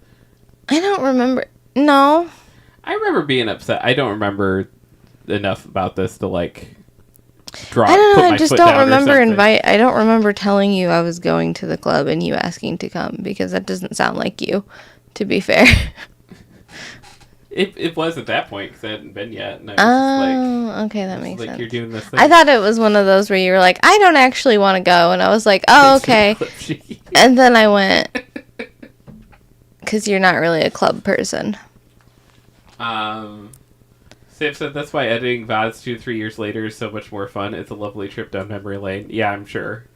I don't remember. No. I remember being upset. I don't remember enough about this to, like... I don't know. put I my just foot don't down or remember something. I don't remember telling you I was going to the club and you asking to come because that doesn't sound like you. To be fair. It was at that point because I hadn't been yet, and I was just like, Oh, okay, that makes like sense. you're doing this thing. I thought it was one of those where you were like, I don't actually want to go, and I was like, oh, okay. And then I went, because you're not really a club person. Sam said that's why editing VODs 2-3 years later is so much more fun. It's a lovely trip down memory lane. Yeah, I'm sure.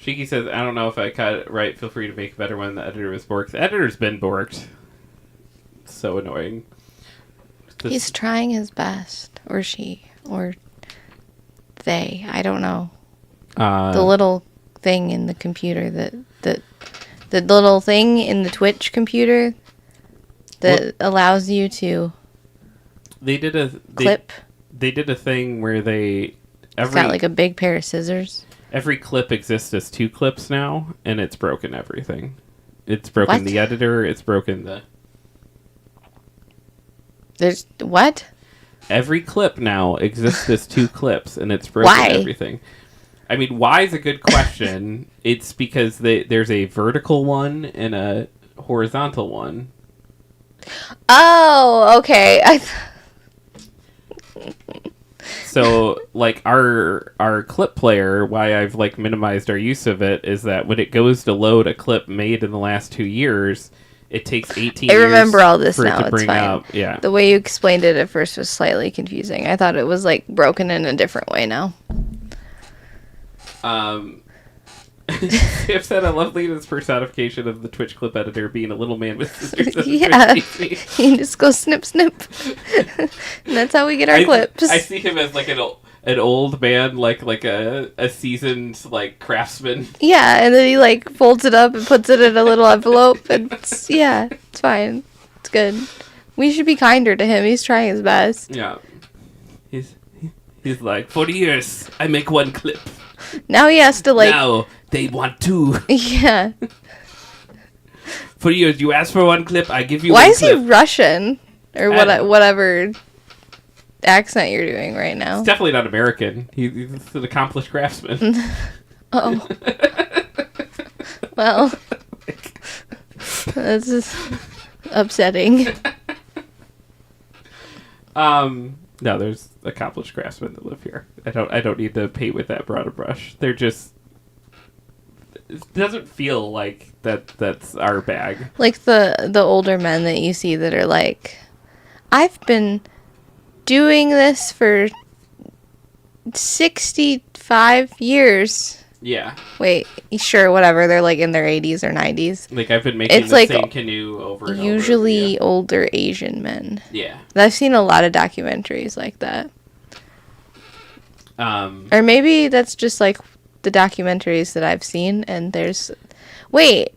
Shiki says, I don't know if I cut it right. Feel free to make a better one. The editor was borked. The editor's been borked. It's so annoying. He's trying his best. Or she. Or they. I don't know. The little thing in the computer the little thing in the Twitch computer that allows you to clip. They did a thing where It's got like a big pair of scissors. Every clip exists as 2 clips now, and it's broken everything. It's broken What? the editor, it's broken the... There's... What? Every clip now exists as 2 clips, and it's broken Why? everything. I mean, why is a good question. It's because there's a vertical one and a horizontal one. Oh, okay. So, like, our clip player, why I've, like, minimized our use of it, is that when it goes to load a clip made in the last 2 years, it takes 18 I years remember all this for now. it to It's bring fine. up. Yeah. The way you explained it at first was slightly confusing. I thought it was, like, broken in a different way now. Tiff said, I love Lena's personification of the Twitch clip editor being a little man with scissors. Yeah. You can just go snip, snip. And that's how we get our clips. I see him as like an old man, like a seasoned like craftsman. Yeah, and then he like folds it up and puts it in a little envelope, and it's fine. It's good. We should be kinder to him. He's trying his best. Yeah, he's like, for years I make 1 clip. Now he has to like. Now they want 2. Yeah. For years you ask for 1 clip, I give you. Why 1 is clip. he Russian or I don't know. whatever accent you're doing right now? It's definitely not American. He's an accomplished craftsman. Oh. Well, that's just upsetting. No, there's accomplished craftsmen that live here. I don't need to paint with that broad a brush. They're just. It doesn't feel like that's our bag. Like the older men that you see that are like, I've been doing this for 65 years. Yeah. Wait, sure, whatever. They're like in their 80s or 90s. Like I've been making It's the like same canoe over and Usually over. older Asian men. Yeah. I've seen a lot of documentaries like that. Yeah. Or maybe that's just like the documentaries that I've seen and there's... Wait,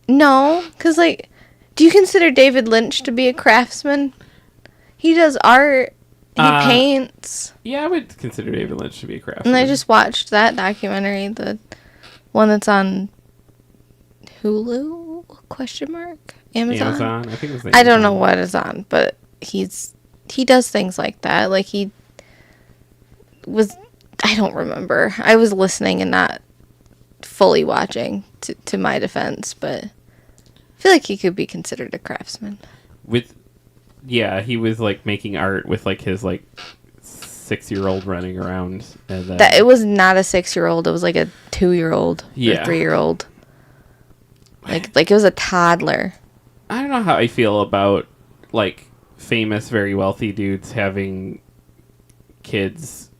no, because like, do you consider David Lynch to be a craftsman? He does art, he paints. Yeah, I would consider David Lynch to be a craftsman. And I just watched that documentary, the one that's on Hulu? Question mark? Amazon? I think it was I don't know what is on, but he does things like that. Like he was, I don't remember. I was listening and not fully watching to my defense, but I feel like he could be considered a craftsman. Yeah, he was like making art with like his like 6-year-old running around, and then... That it was not a 6-year-old. It was like a 2-year-old or 3-year-old. Like it was a toddler. I don't know how I feel about like famous, very wealthy dudes having kids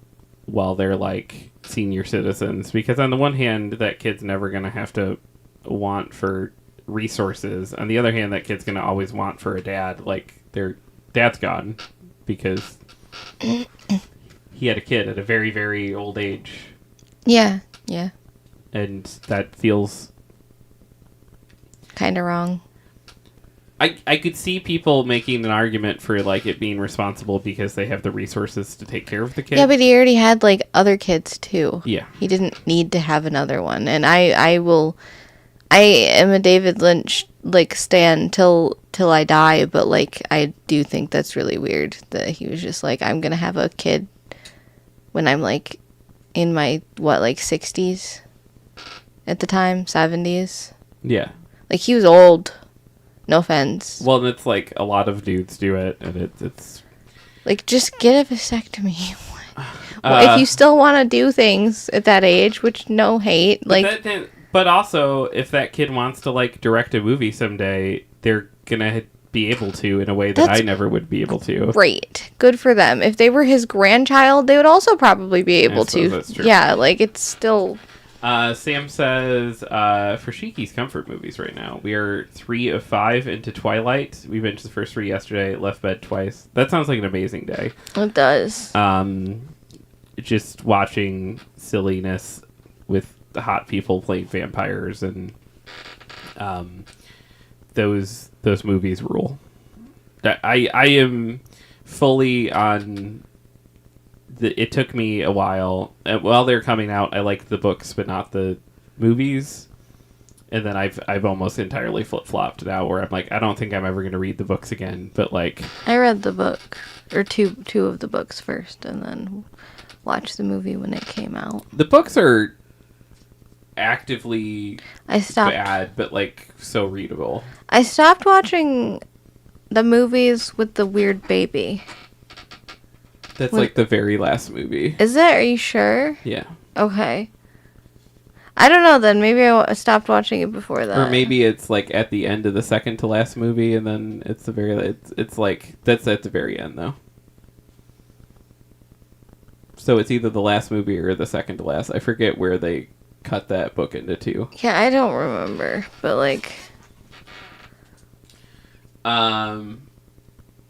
while they're like senior citizens, because on the one hand, that kid's never gonna have to want for resources. On the other hand, that kid's gonna always want for a dad. Like their dad's gone because he had a kid at a very, very old age. Yeah. And that feels Kind of wrong. I could see people making an argument for like it being responsible because they have the resources to take care of the kid. Yeah, but he already had like other kids too. Yeah. He didn't need to have another one. And I will I am a David Lynch like stan till I die, but like I do think that's really weird that he was just like, I'm gonna have a kid when I'm like in my like 60s at the time, 70s. Yeah. Like he was old. No offense. Well, and it's like a lot of dudes do it, and it's Like just get a vasectomy. Well, if you still want to do things at that age, which no hate, like but also if that kid wants to like direct a movie someday, they're gonna be able to in a way that That's I never would be able to. great, good for them. If they were his grandchild, they would also probably be able to. That's true. Yeah, like it's still. Sam says for Shiki's comfort movies right now, we are 3 of 5 into Twilight. We finished the first 3 yesterday. Left bed twice. That sounds like an amazing day. It does. Just watching silliness with the hot people playing vampires and those movies rule. I am fully on. It took me a while. While they're coming out, I liked the books, but not the movies. And then I've almost entirely flip flopped now, where I'm like, I don't think I'm ever going to read the books again. But like, I read the book or two of the books first, and then watched the movie when it came out. The books are actively I stopped. bad, but like so readable. I stopped watching the movies with the weird baby. That's like the very last movie. Is it? Are you sure? Yeah. Okay. I don't know then. Maybe I stopped watching it before that. Or maybe it's like at the end of the second to last movie, and then it's the very it's like that's at the very end though. So it's either the last movie or the second to last. I forget where they cut that book into two. Yeah, I don't remember, but like.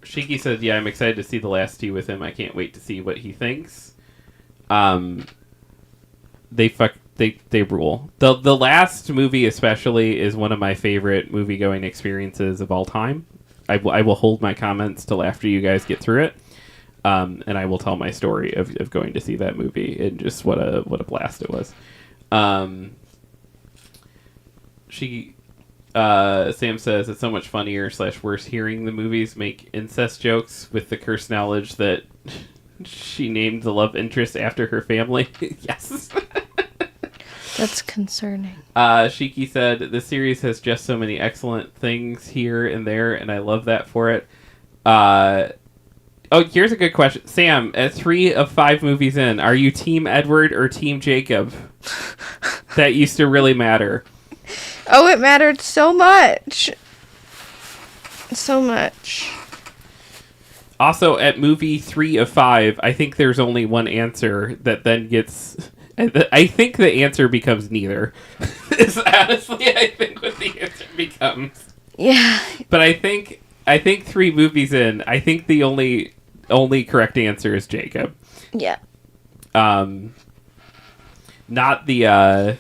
Shiki says, "Yeah, I'm excited to see the last two with him. I can't wait to see what he thinks." They rule. The last movie especially is one of my favorite movie going experiences of all time. I will hold my comments till after you guys get through it, and I will tell my story of going to see that movie and just what a blast it was. Sam says it's so much funnier / worse hearing the movies make incest jokes with the cursed knowledge that she named the love interest after her family. Yes. That's concerning. Shiki said, the series has just so many excellent things here and there, and I love that for it. Here's a good question. Sam, at 3 of 5 movies in, are you Team Edward or Team Jacob? That used to really matter. Oh, it mattered so much. So much. Also, at movie 3 of 5, I think there's only one answer that then gets... I think the answer becomes neither. Is honestly, I think what the answer becomes. Yeah. But I think 3 movies in, I think the only correct answer is Jacob. Yeah. Not the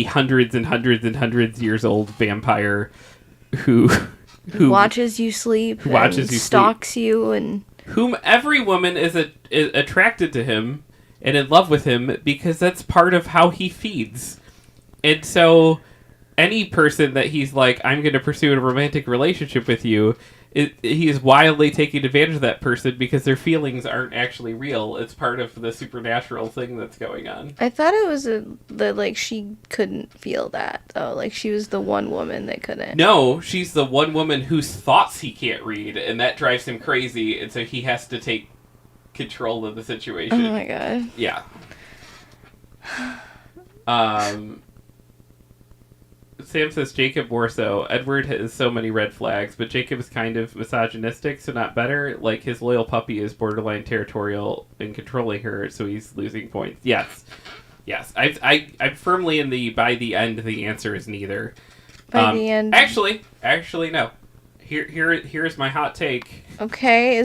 hundreds and hundreds and hundreds years old vampire who watches you sleep, stalks you, and whom every woman is attracted to him and in love with him because that's part of how he feeds. And so any person that he's like, I'm going to pursue a romantic relationship with you, he is wildly taking advantage of that person because their feelings aren't actually real. It's part of the supernatural thing that's going on. I thought it was that like she couldn't feel that though. Like she was the one woman that couldn't. No, she's the one woman whose thoughts he can't read, and that drives him crazy, and so he has to take control of the situation. Oh my god. Yeah. Sam says Jacob more so. Edward has so many red flags, but Jacob is kind of misogynistic, so not better. Like his loyal puppy is borderline territorial and controlling her, so he's losing points. Yes. I'm firmly in the by the end. The answer is neither. By the end. Actually, no. Here's my hot take. Okay,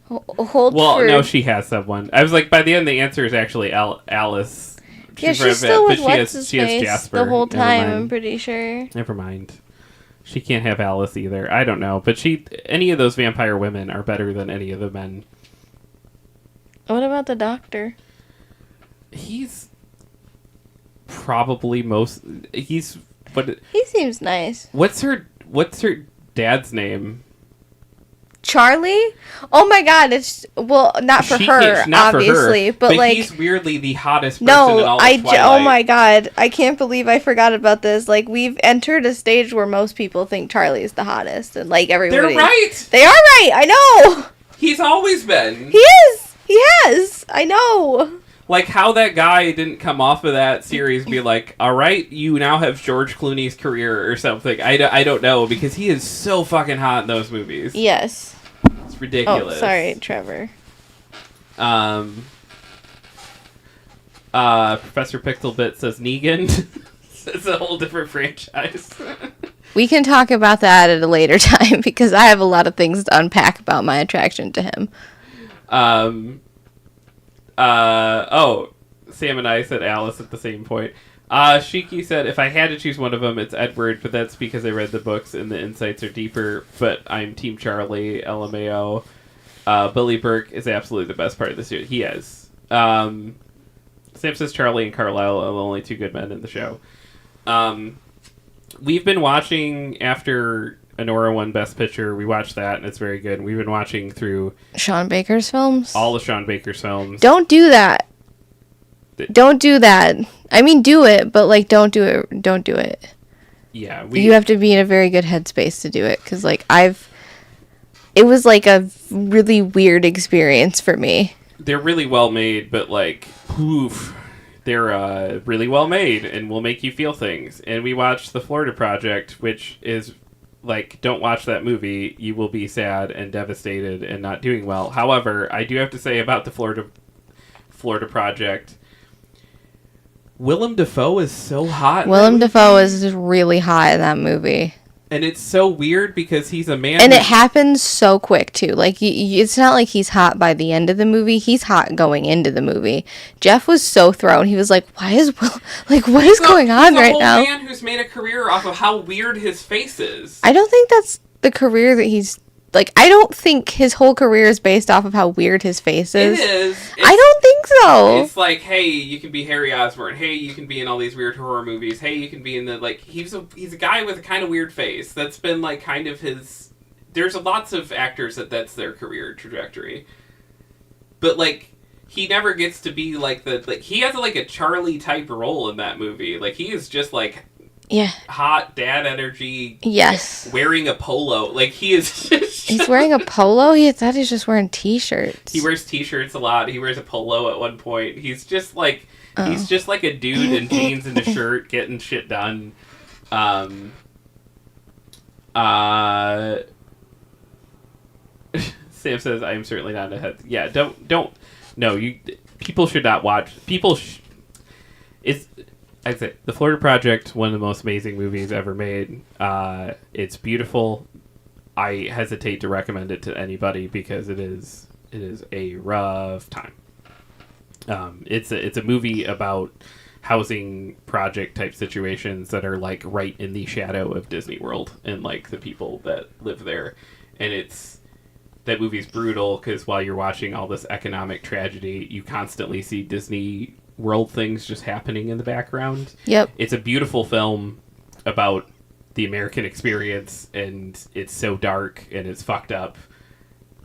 hold. Well, for... no, she has someone. I was like, by the end, the answer is actually Alice. She's still with she has Jasper the whole time. I'm pretty sure. Never mind. She can't have Alice either. I don't know, but any of those vampire women are better than any of the men. What about the doctor? He's probably he's what He seems nice. what's her dad's name? Charlie? Oh my god, it's not for her, not obviously, for her, but like he's weirdly the hottest person no, in all of Twilight. oh my god, I can't believe I forgot about this. Like we've entered a stage where most people think Charlie's the hottest, and like everybody. They're right. They are right. I know. He's always been. He is. He has. I know. Like how that guy didn't come off of that series and be like, all right, you now have George Clooney's career or something. I don't know, because he is so fucking hot in those movies. Yes. It's ridiculous. Oh, sorry, Trevor. Professor Pixelbit says Negan. It's a whole different franchise. We can talk about that at a later time because I have a lot of things to unpack about my attraction to him. Sam and I said Alice at the same point. Shiki said, if I had to choose one of them, it's Edward, but that's because I read the books and the insights are deeper, but I'm Team Charlie, LMAO. Billy Burke is absolutely the best part of the series. He is. Sam says Charlie and Carlisle are the only two good men in the show. We've been watching, after Honora won Best Picture, we watched that, and it's very good. We've been watching through Sean Baker's films? all of Sean Baker's films. Don't do that. Don't do that. I mean, do it, but like, don't do it. Don't do it. Yeah, you have to be in a very good headspace to do it, because like it was like a really weird experience for me. They're really well made, but like, oof, they're really well made and will make you feel things. And we watched The Florida Project, which is like, don't watch that movie. You will be sad and devastated and not doing well. However, I do have to say about the Florida Project, Willem Dafoe is so hot. Willem Dafoe is really hot in that movie. And it's so weird because he's a man. And it happens so quick, too. Like, it's not like he's hot by the end of the movie. He's hot going into the movie. Jeff was so thrown. He was like, what is going on right now? He's a man who's made a career off of how weird his face is. I don't think that's the career that he's... Like, I don't think his whole career is based off of how weird his face is. It is. I don't think so. It's like, hey, you can be Harry Osborn. Hey, you can be in all these weird horror movies. Hey, you can be in the, like, he's a guy with a kind of weird face. That's been, like, kind of his... There's lots of actors that's their career trajectory. But, like, he never gets to be, like, he has, like, a Charlie-type role in that movie. Like, he is just, like... Yeah. Hot dad energy. Yes. Wearing a polo. Like, he is just... He's wearing a polo? He thought he was just wearing t-shirts. He wears t-shirts a lot. He wears a polo at one point. He's just like... He's just like a dude in jeans and a shirt getting shit done. Sam says, I am certainly not in a head... Yeah, don't... No, people should not watch... I'd say The Florida Project, one of the most amazing movies ever made. It's beautiful. I hesitate to recommend it to anybody because it is a rough time. It's a movie about housing project type situations that are like right in the shadow of Disney World and like the people that live there, and that movie's brutal because while you're watching all this economic tragedy, you constantly see Disney World things just happening in the background. Yep. It's a beautiful film about the American experience, and it's so dark and it's fucked up,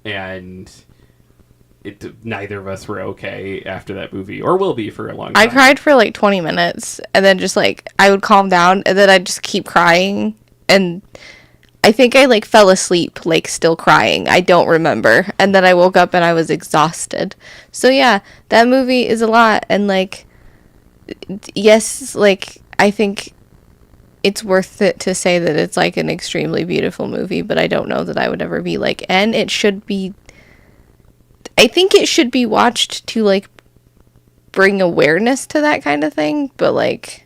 and neither of us were okay after that movie, or will be for a long time. I cried for like 20 minutes, and then just like I would calm down, and then I'd just keep crying, and I think I like fell asleep like still crying. I don't remember. And then I woke up and I was exhausted. So yeah, that movie is a lot, and like yes, like I think it's worth it to say that it's like an extremely beautiful movie, but I don't know that I would ever be like, and it should be, I think it should be watched to like bring awareness to that kind of thing, but like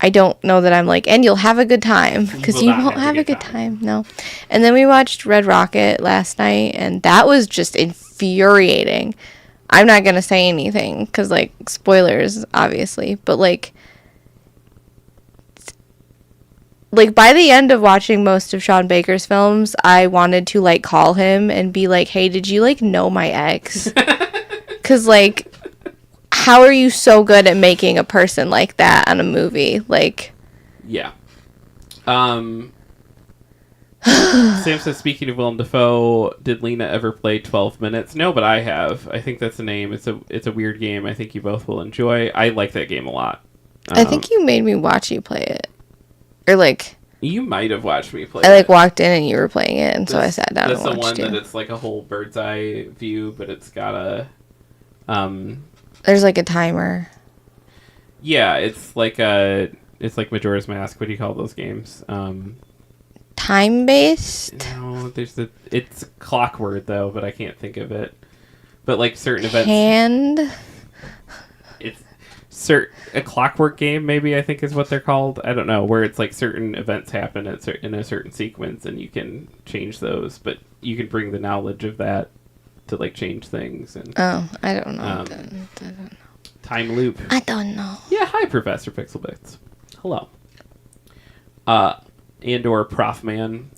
I don't know that I'm like, and you'll have a good time, because you won't have a good time. No. And then we watched Red Rocket last night, and that was just infuriating. I'm not going to say anything, because, like, spoilers, obviously. But, like, by the end of watching most of Sean Baker's films, I wanted to, like, call him and be like, hey, did you, like, know my ex? Because, like, how are you so good at making a person like that on a movie? Like, Yeah. Sam says, speaking of Willem Dafoe, did Lena ever play 12 Minutes? No, but I have. I think that's the name. It's a weird game. I think you both will enjoy. I like that game a lot. I think you made me watch you play it. Or, like... You might have watched me play I, like, it. walked in and you were playing it, and so I sat down and watched That's the one you. that it's, like, a whole bird's eye view, but it's got a... There's, like, a timer. Yeah, it's like Majora's Mask. What do you call those games? Time-based? No, it's a clock word, though, but I can't think of it. But, like, certain events... Hand? It's a clockwork game, maybe, I think is what they're called. I don't know, where it's like certain events happen in a certain sequence and you can change those, but you can bring the knowledge of that to like change things. And Oh, I don't know. I don't know. time loop. I don't know. Yeah, hi, Professor Pixelbits. Hello. And or Prof Man.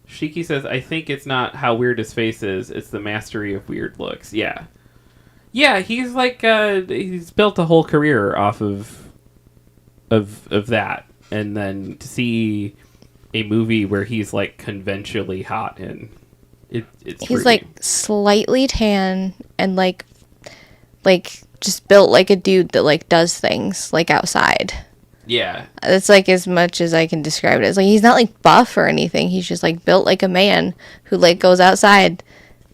Shiki says, I think it's not how weird his face is, it's the mastery of weird looks. Yeah. Yeah, he's like he's built a whole career off of that, and then to see a movie where he's like conventionally hot and it's he's freaky. like slightly tan and like just built like a dude that like does things like outside. Yeah. That's like as much as I can describe it as. Like he's not like buff or anything. He's just like built like a man who like goes outside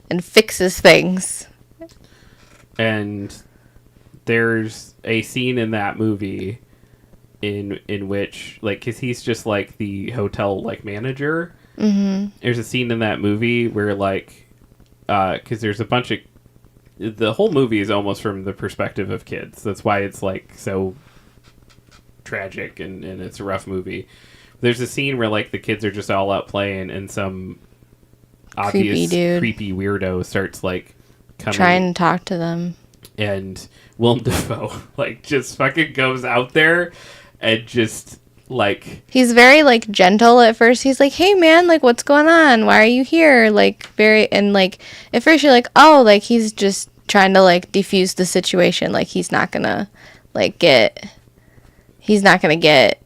and fixes things. And there's a scene in that movie in which, like, because he's just, like, the hotel, like, manager. Mm-hmm. There's a scene in that movie where, like, because there's a bunch of... The whole movie is almost from the perspective of kids. That's why it's, like, so tragic and it's a rough movie. There's a scene where, like, the kids are just all out playing and some obvious creepy weirdo starts, like... trying to talk to them, and Willem Dafoe like just fucking goes out there and just like he's very like gentle at first. He's like, hey man, like what's going on, why are you here, like very, and like at first you're like, oh, like he's just trying to like defuse the situation, like he's not gonna get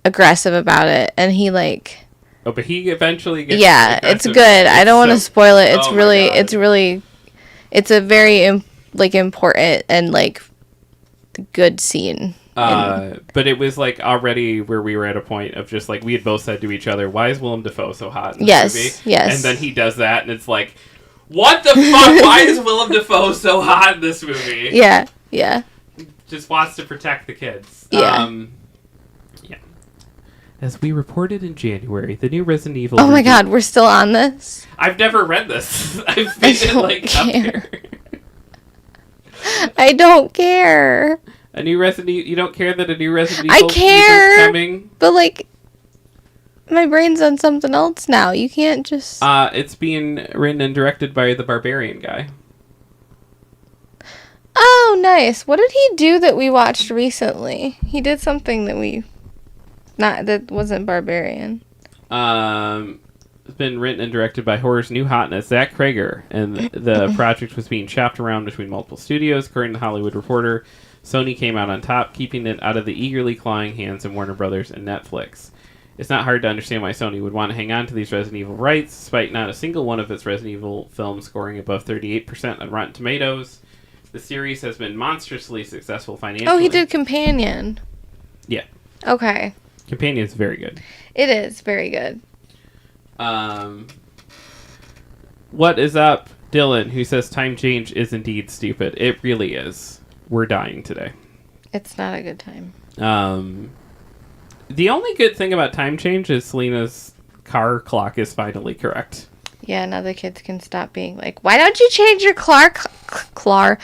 aggressive about it, and he like but he eventually gets it's good. I don't want to spoil it. It's a very important and like good scene. But it was like already where we were at a point of just like we had both said to each other, "Why is Willem Dafoe so hot in this movie?" Yes. And then he does that, and it's like, "What the fuck? Why is Willem Dafoe so hot in this movie?" Yeah. Just wants to protect the kids. Yeah. Yeah. As we reported in January, the new Resident Evil... Oh my god, we're still on this? I've never read this. I've made it like up here. I don't care. A new Resident Evil... You don't care that a new Resident Evil I care, is coming? But like, my brain's on something else now. You can't just... It's being written and directed by the Barbarian guy. Oh, nice. What did he do that we watched recently? He did something that wasn't Barbarian. It's been written and directed by horror's new hotness, Zach Krager, and the project was being shopped around between multiple studios. According to The Hollywood Reporter, Sony came out on top, keeping it out of the eagerly clawing hands of Warner Brothers and Netflix. It's not hard to understand why Sony would want to hang on to these Resident Evil rights, despite not a single one of its Resident Evil films scoring above 38% on Rotten Tomatoes. The series has been monstrously successful financially. Oh, he did Companion. Yeah. Okay. Companion's very good. It is very good. What is up, Dylan, who says time change is indeed stupid. It really is. We're dying today. It's not a good time. The only good thing about time change is Selena's car clock is finally correct. Yeah, now the kids can stop being like, why don't you change your car clock?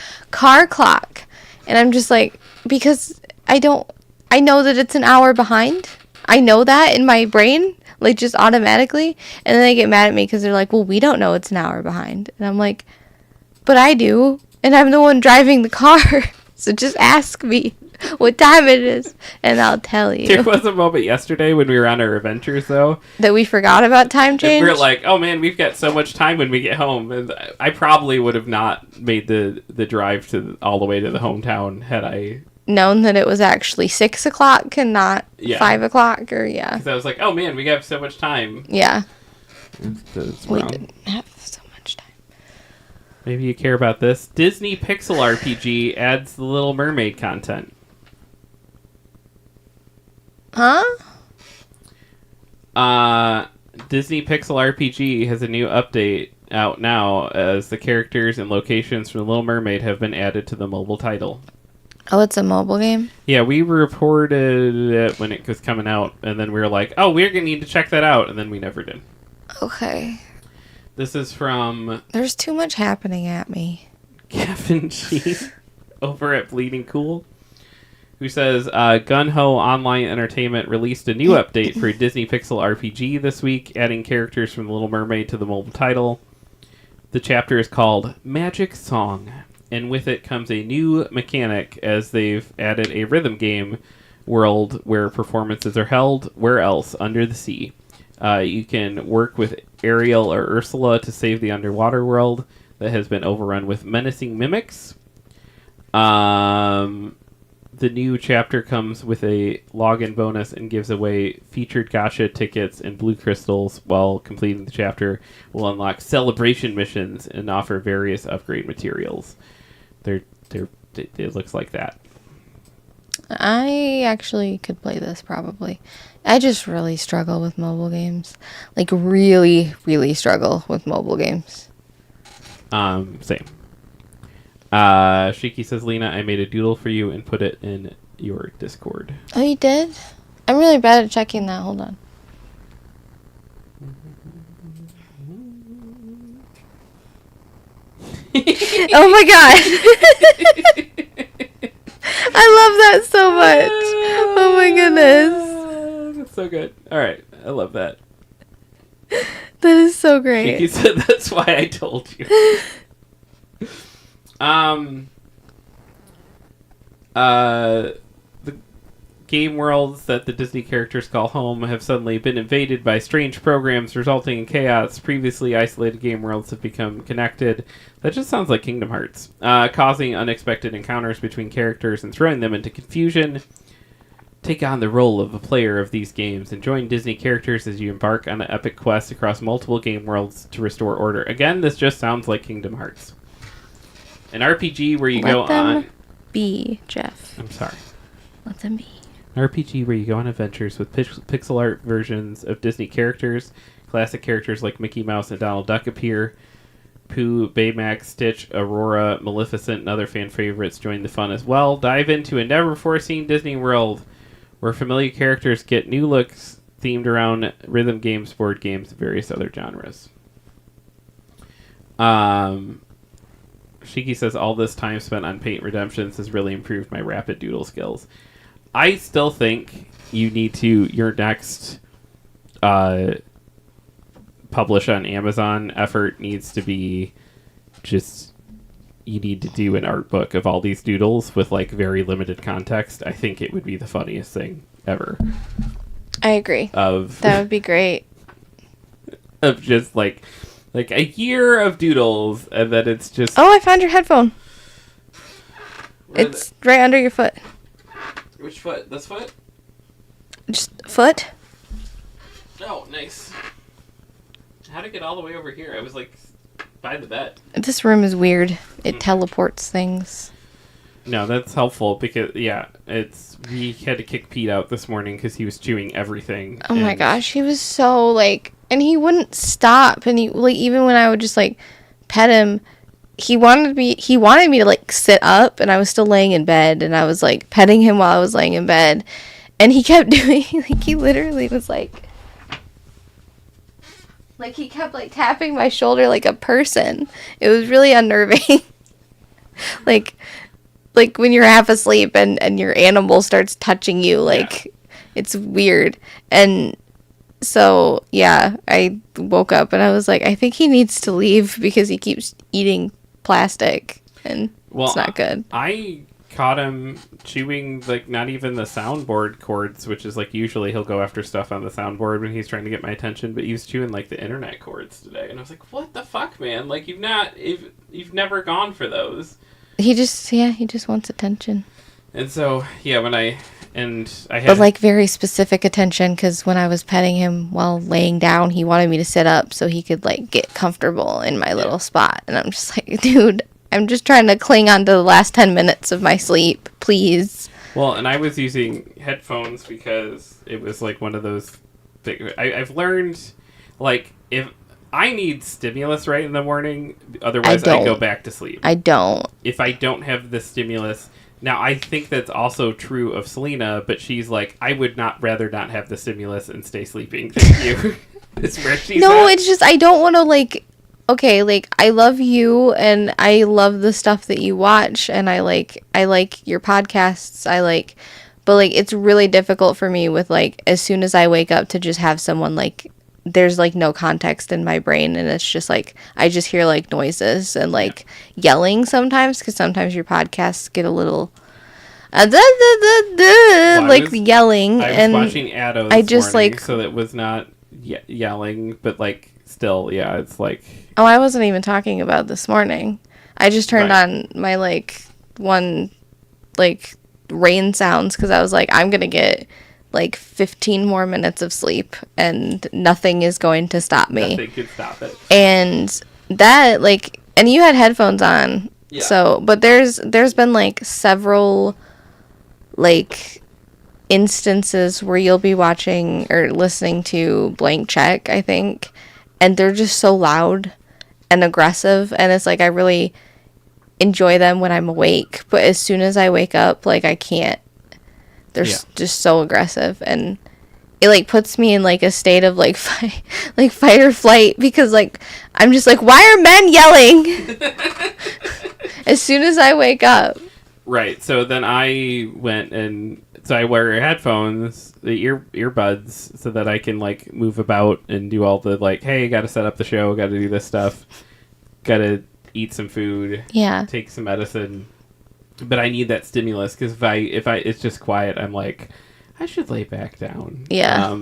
And I'm just like, because I know that it's an hour behind. I know that in my brain, like just automatically. And then they get mad at me because they're like, well, we don't know it's an hour behind. And I'm like, but I do. And I'm the one driving the car. So just ask me. what time it is, and I'll tell you. There was a moment yesterday when we were on our adventures, though. That we forgot about time And change? we were like, oh man, we've got so much time when we get home. And I probably would have not made the drive to all the way to the hometown had I... known that it was actually 6 o'clock and not Yeah. 5 o'clock, or yeah. Because I was like, oh man, we have so much time. Yeah. It's We wrong. didn't have so much time. Maybe you care about this. Disney Pixel RPG adds the Little Mermaid content. Huh? Disney Pixel RPG has a new update out now as the characters and locations from The Little Mermaid have been added to the mobile title. Oh, it's a mobile game? Yeah, we reported it when it was coming out, and then we were like, oh, we're going to need to check that out, and then we never did. Okay. This is from There's too much happening at me. Kevin G over at Bleeding Cool, who says, Gun Ho Online Entertainment released a new update for Disney Pixel RPG this week, adding characters from The Little Mermaid to the mobile title. The chapter is called Magic Song, and with it comes a new mechanic as they've added a rhythm game world where performances are held. Where else? Under the sea. You can work with Ariel or Ursula to save the underwater world that has been overrun with menacing mimics. The new chapter comes with a login bonus and gives away featured gacha tickets and blue crystals, while completing the chapter will unlock celebration missions and offer various upgrade materials. It looks like that. I actually could play this probably. I just really struggle with mobile games. Like, really, really struggle with mobile games. Same. Shiki says, Lena, I made a doodle for you and put it in your Discord. Oh, you did? I'm really bad at checking that. Hold on. Oh my god! I love that so much. Oh my goodness. That's so good. Alright, I love that. That is so great. Shiki said, that's why I told you. The game worlds that the Disney characters call home have suddenly been invaded by strange programs, resulting in chaos. Previously isolated game worlds have become connected. That just sounds like Kingdom Hearts, causing unexpected encounters between characters and throwing them into confusion. Take on the role of a player of these games and join Disney characters as you embark on an epic quest across multiple game worlds to restore order. Again, this just sounds like Kingdom Hearts. An RPG where you go on... Be, Jeff. I'm sorry. Let them be. An RPG where you go on adventures with pixel art versions of Disney characters. Classic characters like Mickey Mouse and Donald Duck appear. Pooh, Baymax, Stitch, Aurora, Maleficent, and other fan favorites join the fun as well. Dive into a never-before-seen Disney world where familiar characters get new looks themed around rhythm games, board games, and various other genres. Shiki says, all this time spent on Paint Redemptions has really improved my rapid doodle skills. I still think you need to, your next publish on Amazon effort needs to be just, you need to do an art book of all these doodles with like very limited context. I think it would be the funniest thing ever. I agree. That would be great. Of just like a year of doodles, and then it's just... Oh, I found your headphone. It's right under your foot. Which foot? This foot? Just foot? Oh, nice. How'd it get all the way over here? I was like by the bed. This room is weird. It teleports things. No, that's helpful because, yeah, we had to kick Pete out this morning because he was chewing everything. Oh my gosh, he was so like, and he wouldn't stop, and he like, even when I would just like pet him, he wanted me to like sit up, and I was still laying in bed, and I was like petting him while I was laying in bed, and he kept doing, like, he literally was like he kept like tapping my shoulder like a person. It was really unnerving. like when you're half asleep and your animal starts touching you, like, yeah. It's weird. And so, yeah, I woke up and I was like, I think he needs to leave because he keeps eating plastic, and it's not good. I caught him chewing, like, not even the soundboard cords, which is, like, usually he'll go after stuff on the soundboard when he's trying to get my attention, but he was chewing, like, the internet cords today. And I was like, what the fuck, man? Like, you've never gone for those. He just wants attention. And so, yeah, I had... But, like, very specific attention, because when I was petting him while laying down, he wanted me to sit up so he could, like, get comfortable in my little spot. And I'm just like, dude, I'm just trying to cling on to the last 10 minutes of my sleep, please. Well, and I was using headphones because it was, like, one of those... I've learned, like, if I need stimulus right in the morning, otherwise I go back to sleep. I don't. If I don't have the stimulus... Now, I think that's also true of Selena, but she's like, I would rather not have the stimulus and stay sleeping. Thank you. It's where she's No, at. it's just, I don't want to, like, okay, like, I love you, and I love the stuff that you watch, and I like your podcasts, but, like, it's really difficult for me with, like, as soon as I wake up to just have someone, like, there's, like, no context in my brain, and it's just, like, I just hear, like, noises and, like, yelling sometimes, because sometimes your podcasts get a little, yelling, I was watching Addo I this just, morning, like... so that was not yelling, but, like, still, yeah, it's, like... Oh, I wasn't even talking about this morning. I just turned on my, like, rain sounds, because I was like, I'm going to get... like 15 more minutes of sleep and nothing is going to stop me. Nothing could stop it. And that, like, and you had headphones on. Yeah. So, but there's been like several like instances where you'll be watching or listening to Blank Check, I think, and they're just so loud and aggressive, and it's like I really enjoy them when I'm awake, but as soon as I wake up, like I can't. They're just so aggressive, and it like puts me in like a state of like fight or flight, because like I'm just like, why are men yelling? As soon as I wake up. Right. So then I went so I wear headphones, the earbuds, so that I can like move about and do all the like, hey, got to set up the show, got to do this stuff, got to eat some food, take some medicine. But I need that stimulus, because if I it's just quiet, I'm like, I should lay back down. Yeah.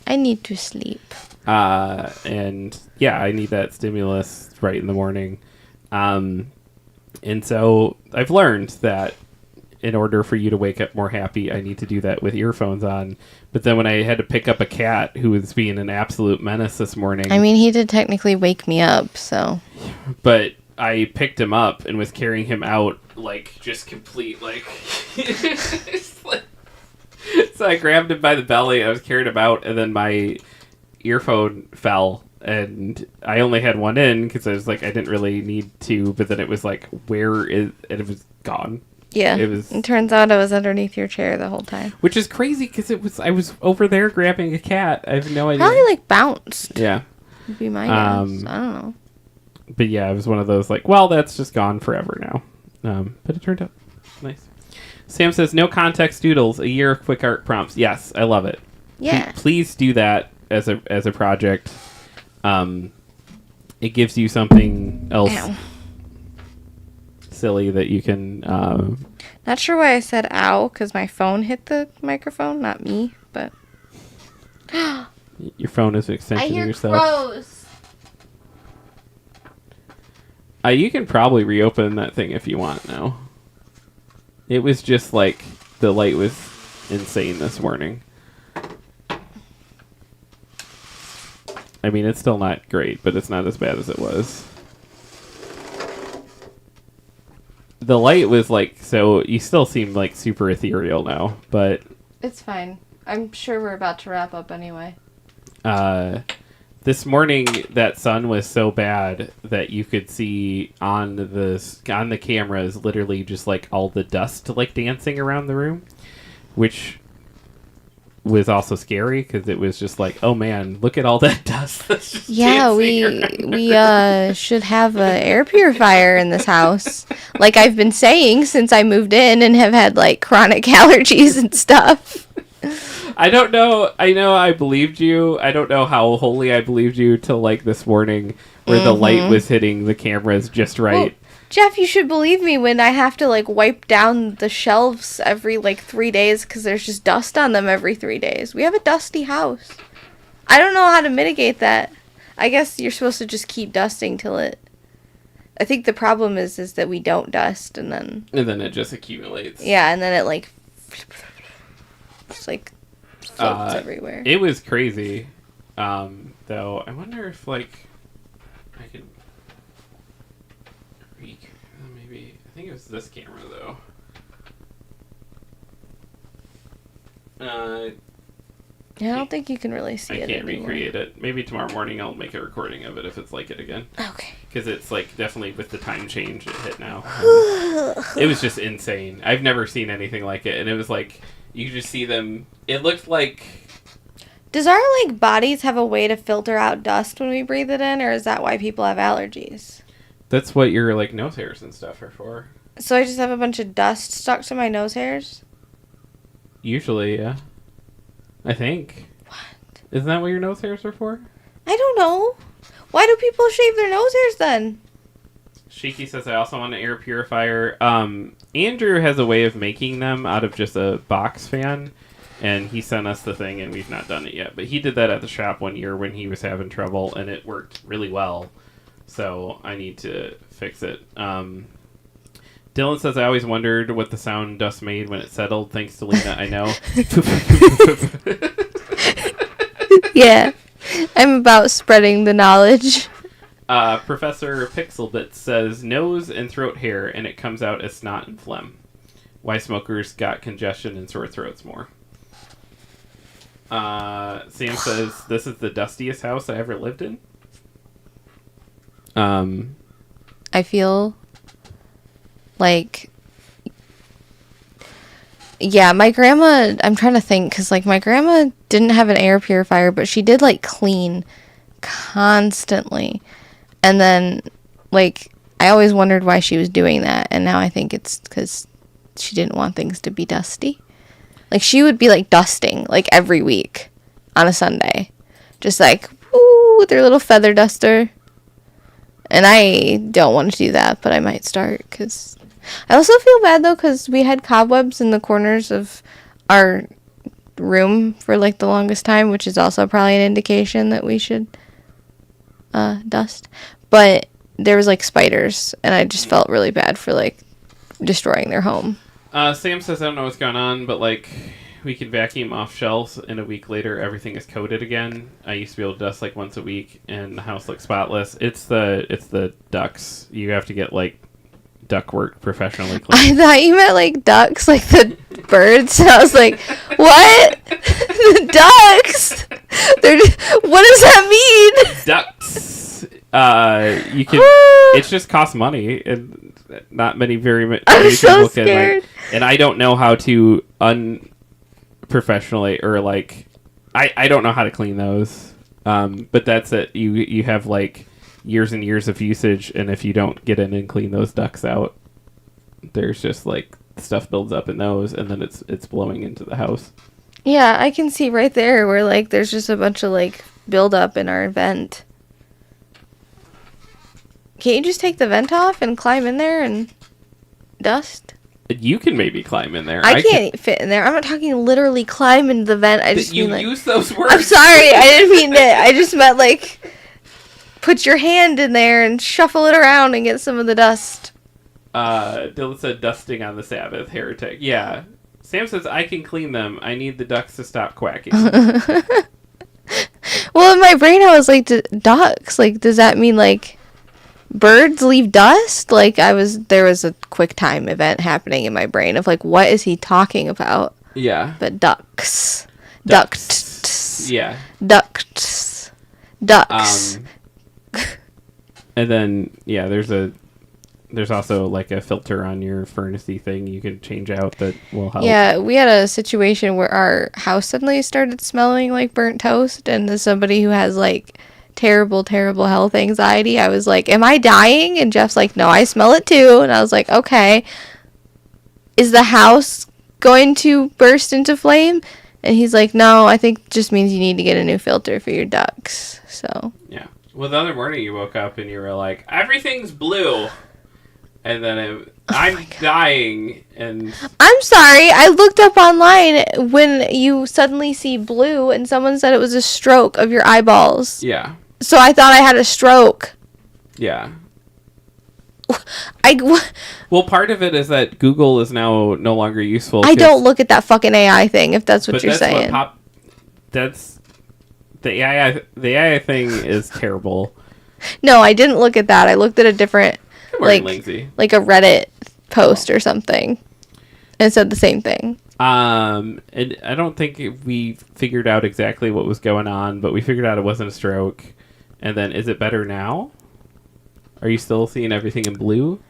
I need to sleep. And yeah, I need that stimulus right in the morning. And so I've learned that in order for you to wake up more happy, I need to do that with earphones on. But then when I had to pick up a cat who was being an absolute menace this morning. I mean, he did technically wake me up, so. But I picked him up and was carrying him out, like, just complete, like... So I grabbed him by the belly, I was carrying him out, and then my earphone fell, and I only had one in, because I was like, I didn't really need to, but then it was like, and it was gone. Yeah, it turns out I was underneath your chair the whole time. Which is crazy, because I was over there grabbing a cat. I have no idea. Probably, like, bounced. Yeah. Would be my guess. I don't know. But yeah, it was one of those like, well, that's just gone forever now. But it turned out nice. Sam says, no context doodles, a year of quick art prompts. Yes, I love it. Yeah. Please do that as a project. It gives you something else silly that you can... Not sure why I said ow, because my phone hit the microphone, not me, but... Your phone is an extension of yourself. Crows. You can probably reopen that thing if you want now. It was just like the light was insane this morning. I mean, it's still not great, but it's not as bad as it was. The light was like, so you still seem like super ethereal now, but... It's fine. I'm sure we're about to wrap up anyway. This morning, that sun was so bad that you could see on the cameras literally just like all the dust like dancing around the room, which was also scary because it was just like, oh man, look at all that dust that's just dancing we should have an air purifier in this house, like I've been saying since I moved in and have had like chronic allergies and stuff. I don't know. I know I believed you. I don't know how wholly I believed you till like this morning where the light was hitting the cameras just right. Jeff, you should believe me when I have to, like, wipe down the shelves every, like, 3 days because there's just dust on them every 3 days. We have a dusty house. I don't know how to mitigate that. I guess you're supposed to just keep dusting till it... I think the problem is that we don't dust, and then... And then it just accumulates. Yeah, and then it, like... Just, like, floats everywhere. It was crazy. Though, I wonder if, like, I could... Maybe... I think it was this camera, though. Yeah, I don't think you can really see it I can't anymore. recreate it. Maybe tomorrow morning I'll make a recording of it if it's like it again. Okay. Because it's like definitely with the time change it hit now. It was just insane. I've never seen anything like it. And it was like, you could just see them. It looked like... Does our, like, bodies have a way to filter out dust when we breathe it in, or is that why people have allergies? That's what your, like, nose hairs and stuff are for. So I just have a bunch of dust stuck to my nose hairs? Usually, yeah. I think. What? Isn't that what your nose hairs are for? I don't know. Why do people shave their nose hairs then? Shiki says, I also want an air purifier. Andrew has a way of making them out of just a box fan, and he sent us the thing, and we've not done it yet. But he did that at the shop one year when he was having trouble, and it worked really well. So I need to fix it. Dylan says, I always wondered what the sound dust made when it settled. Thanks to Lena, I know. Yeah. I'm about spreading the knowledge. Professor Pixelbit says, nose and throat hair, and it comes out as snot and phlegm. Why smokers got congestion and sore throats more. Sam says, this is the dustiest house I ever lived in. I feel like... Yeah, my grandma... I'm trying to think, because, like, my grandma didn't have an air purifier, but she did, like, clean constantly. And then, like, I always wondered why she was doing that, and now I think it's because she didn't want things to be dusty. Like, she would be, like, dusting, like, every week on a Sunday. Just, like, woo, with her little feather duster. And I don't want to do that, but I might start, because... I also feel bad, though, because we had cobwebs in the corners of our room for, like, the longest time, which is also probably an indication that we should dust. But there was, like, spiders, and I just felt really bad for, like, destroying their home. Sam says, I don't know what's going on, but, like, we can vacuum off shelves, and a week later, everything is coated again. I used to be able to dust, like, once a week, and the house looks spotless. It's the ducks. You have to get, like, ductwork professionally cleaned. I thought you meant, like, ducks, like the birds. And I was like, what? The ducks? What does that mean? Ducks. You can. It just costs money, and not many many I'm so people scared. can. Like, and I don't know how to unprofessionally or like. I don't know how to clean those. But that's it. You have like years and years of usage, and if you don't get in and clean those ducts out, there's just like stuff builds up in those, and then it's blowing into the house. Yeah, I can see right there where, like, there's just a bunch of, like, buildup in our vent. Can't you just take the vent off and climb in there and dust? You can maybe climb in there. I can't fit in there. I'm not talking literally climb into the vent. I just you mean, like... use those words. I'm sorry, I didn't mean that. I just meant, like, put your hand in there and shuffle it around and get some of the dust. Dylan said dusting on the Sabbath, heretic. Yeah. Sam says, I can clean them. I need the ducks to stop quacking. Well, in my brain, I was like, ducks? Like, does that mean, like, birds leave dust? Like, there was a quick time event happening in my brain of, like, what is he talking about? Yeah. But ducks. Ducts. Yeah. Ducts. Ducks. And then, yeah, there's also like a filter on your furnace-y thing you can change out that will help. Yeah, we had a situation where our house suddenly started smelling like burnt toast, and as somebody who has like terrible, terrible health anxiety, I was like, am I dying? And Jeff's like, no, I smell it too. And I was like, okay, is the house going to burst into flame? And he's like, no, I think it just means you need to get a new filter for your ducts. So yeah. Well, the other morning you woke up and you were like, everything's blue. And then I'm dying, and I'm sorry. I looked up online when you suddenly see blue, and someone said it was a stroke of your eyeballs. yeah, So I thought I had a stroke. yeah. Well, part of it is that Google is now no longer useful. I don't look at that fucking AI thing, if that's what but you're that's saying. That's the AI. The AI thing is terrible. No, I didn't look at that. I looked at a different, Good morning, Lindsay. like a Reddit post or something, and it said the same thing. And I don't think we figured out exactly what was going on, but we figured out it wasn't a stroke. And then, is it better now? Are you still seeing everything in blue?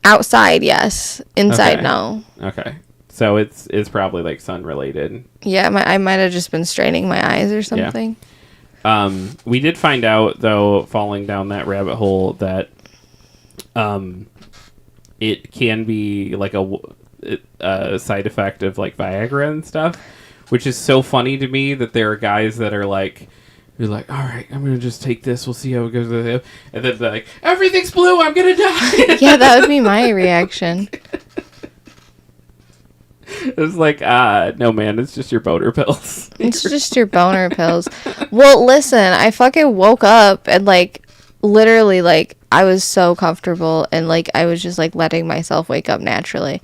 Outside, yes. Inside, Okay. no. Okay. So it's probably like sun related. Yeah, I might have just been straining my eyes or something. We did find out though, falling down that rabbit hole, that it can be like a side effect of like Viagra and stuff, which is so funny to me that there are guys that are like, you're like, all right, I'm gonna just take this. We'll see how it goes with it. And then they're like, everything's blue. I'm gonna die. Yeah, that would be my reaction. It's like, no, man, it's just your boner pills. It's just your boner pills. Well, listen, I fucking woke up and like literally like I was so comfortable and like I was just like letting myself wake up naturally.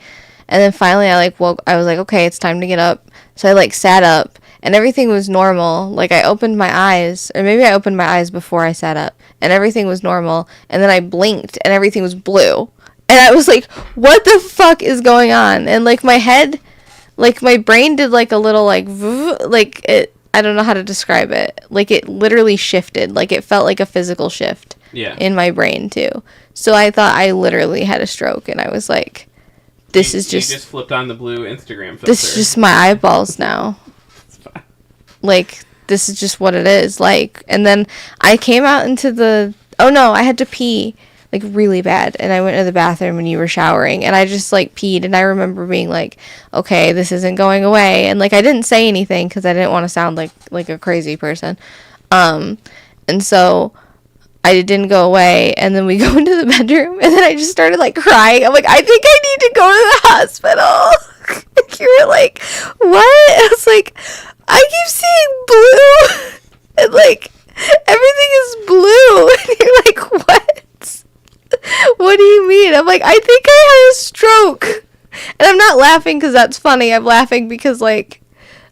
And then finally I like woke, I was like, okay, it's time to get up. So I like sat up and everything was normal. Like I opened my eyes, or maybe I opened my eyes before I sat up, and everything was normal. And then I blinked and everything was blue. And I was like, what the fuck is going on? And like my head, like my brain did like a little like, like it, I don't know how to describe it. Like it literally shifted. Like it felt like a physical shift in my brain too. So I thought I literally had a stroke, and I was like, this is just... You just flipped on the blue Instagram filter. This is just my eyeballs now. Like, this is just what it is. Like, and then I came out into the... Oh no, I had to pee, like, really bad. And I went to the bathroom and you were showering. And I just, like, peed. And I remember being like, okay, this isn't going away. And, like, I didn't say anything because I didn't want to sound like a crazy person. And so I didn't go away. And then we go into the bedroom. And then I just started, like, crying. I'm like, I think I need to go to the hospital. Like, you were like, what? I was like, I keep seeing blue. And, like, everything is blue. And you're like, what? What do you mean? I'm like, I think I had a stroke. And I'm not laughing because that's funny. I'm laughing because, like,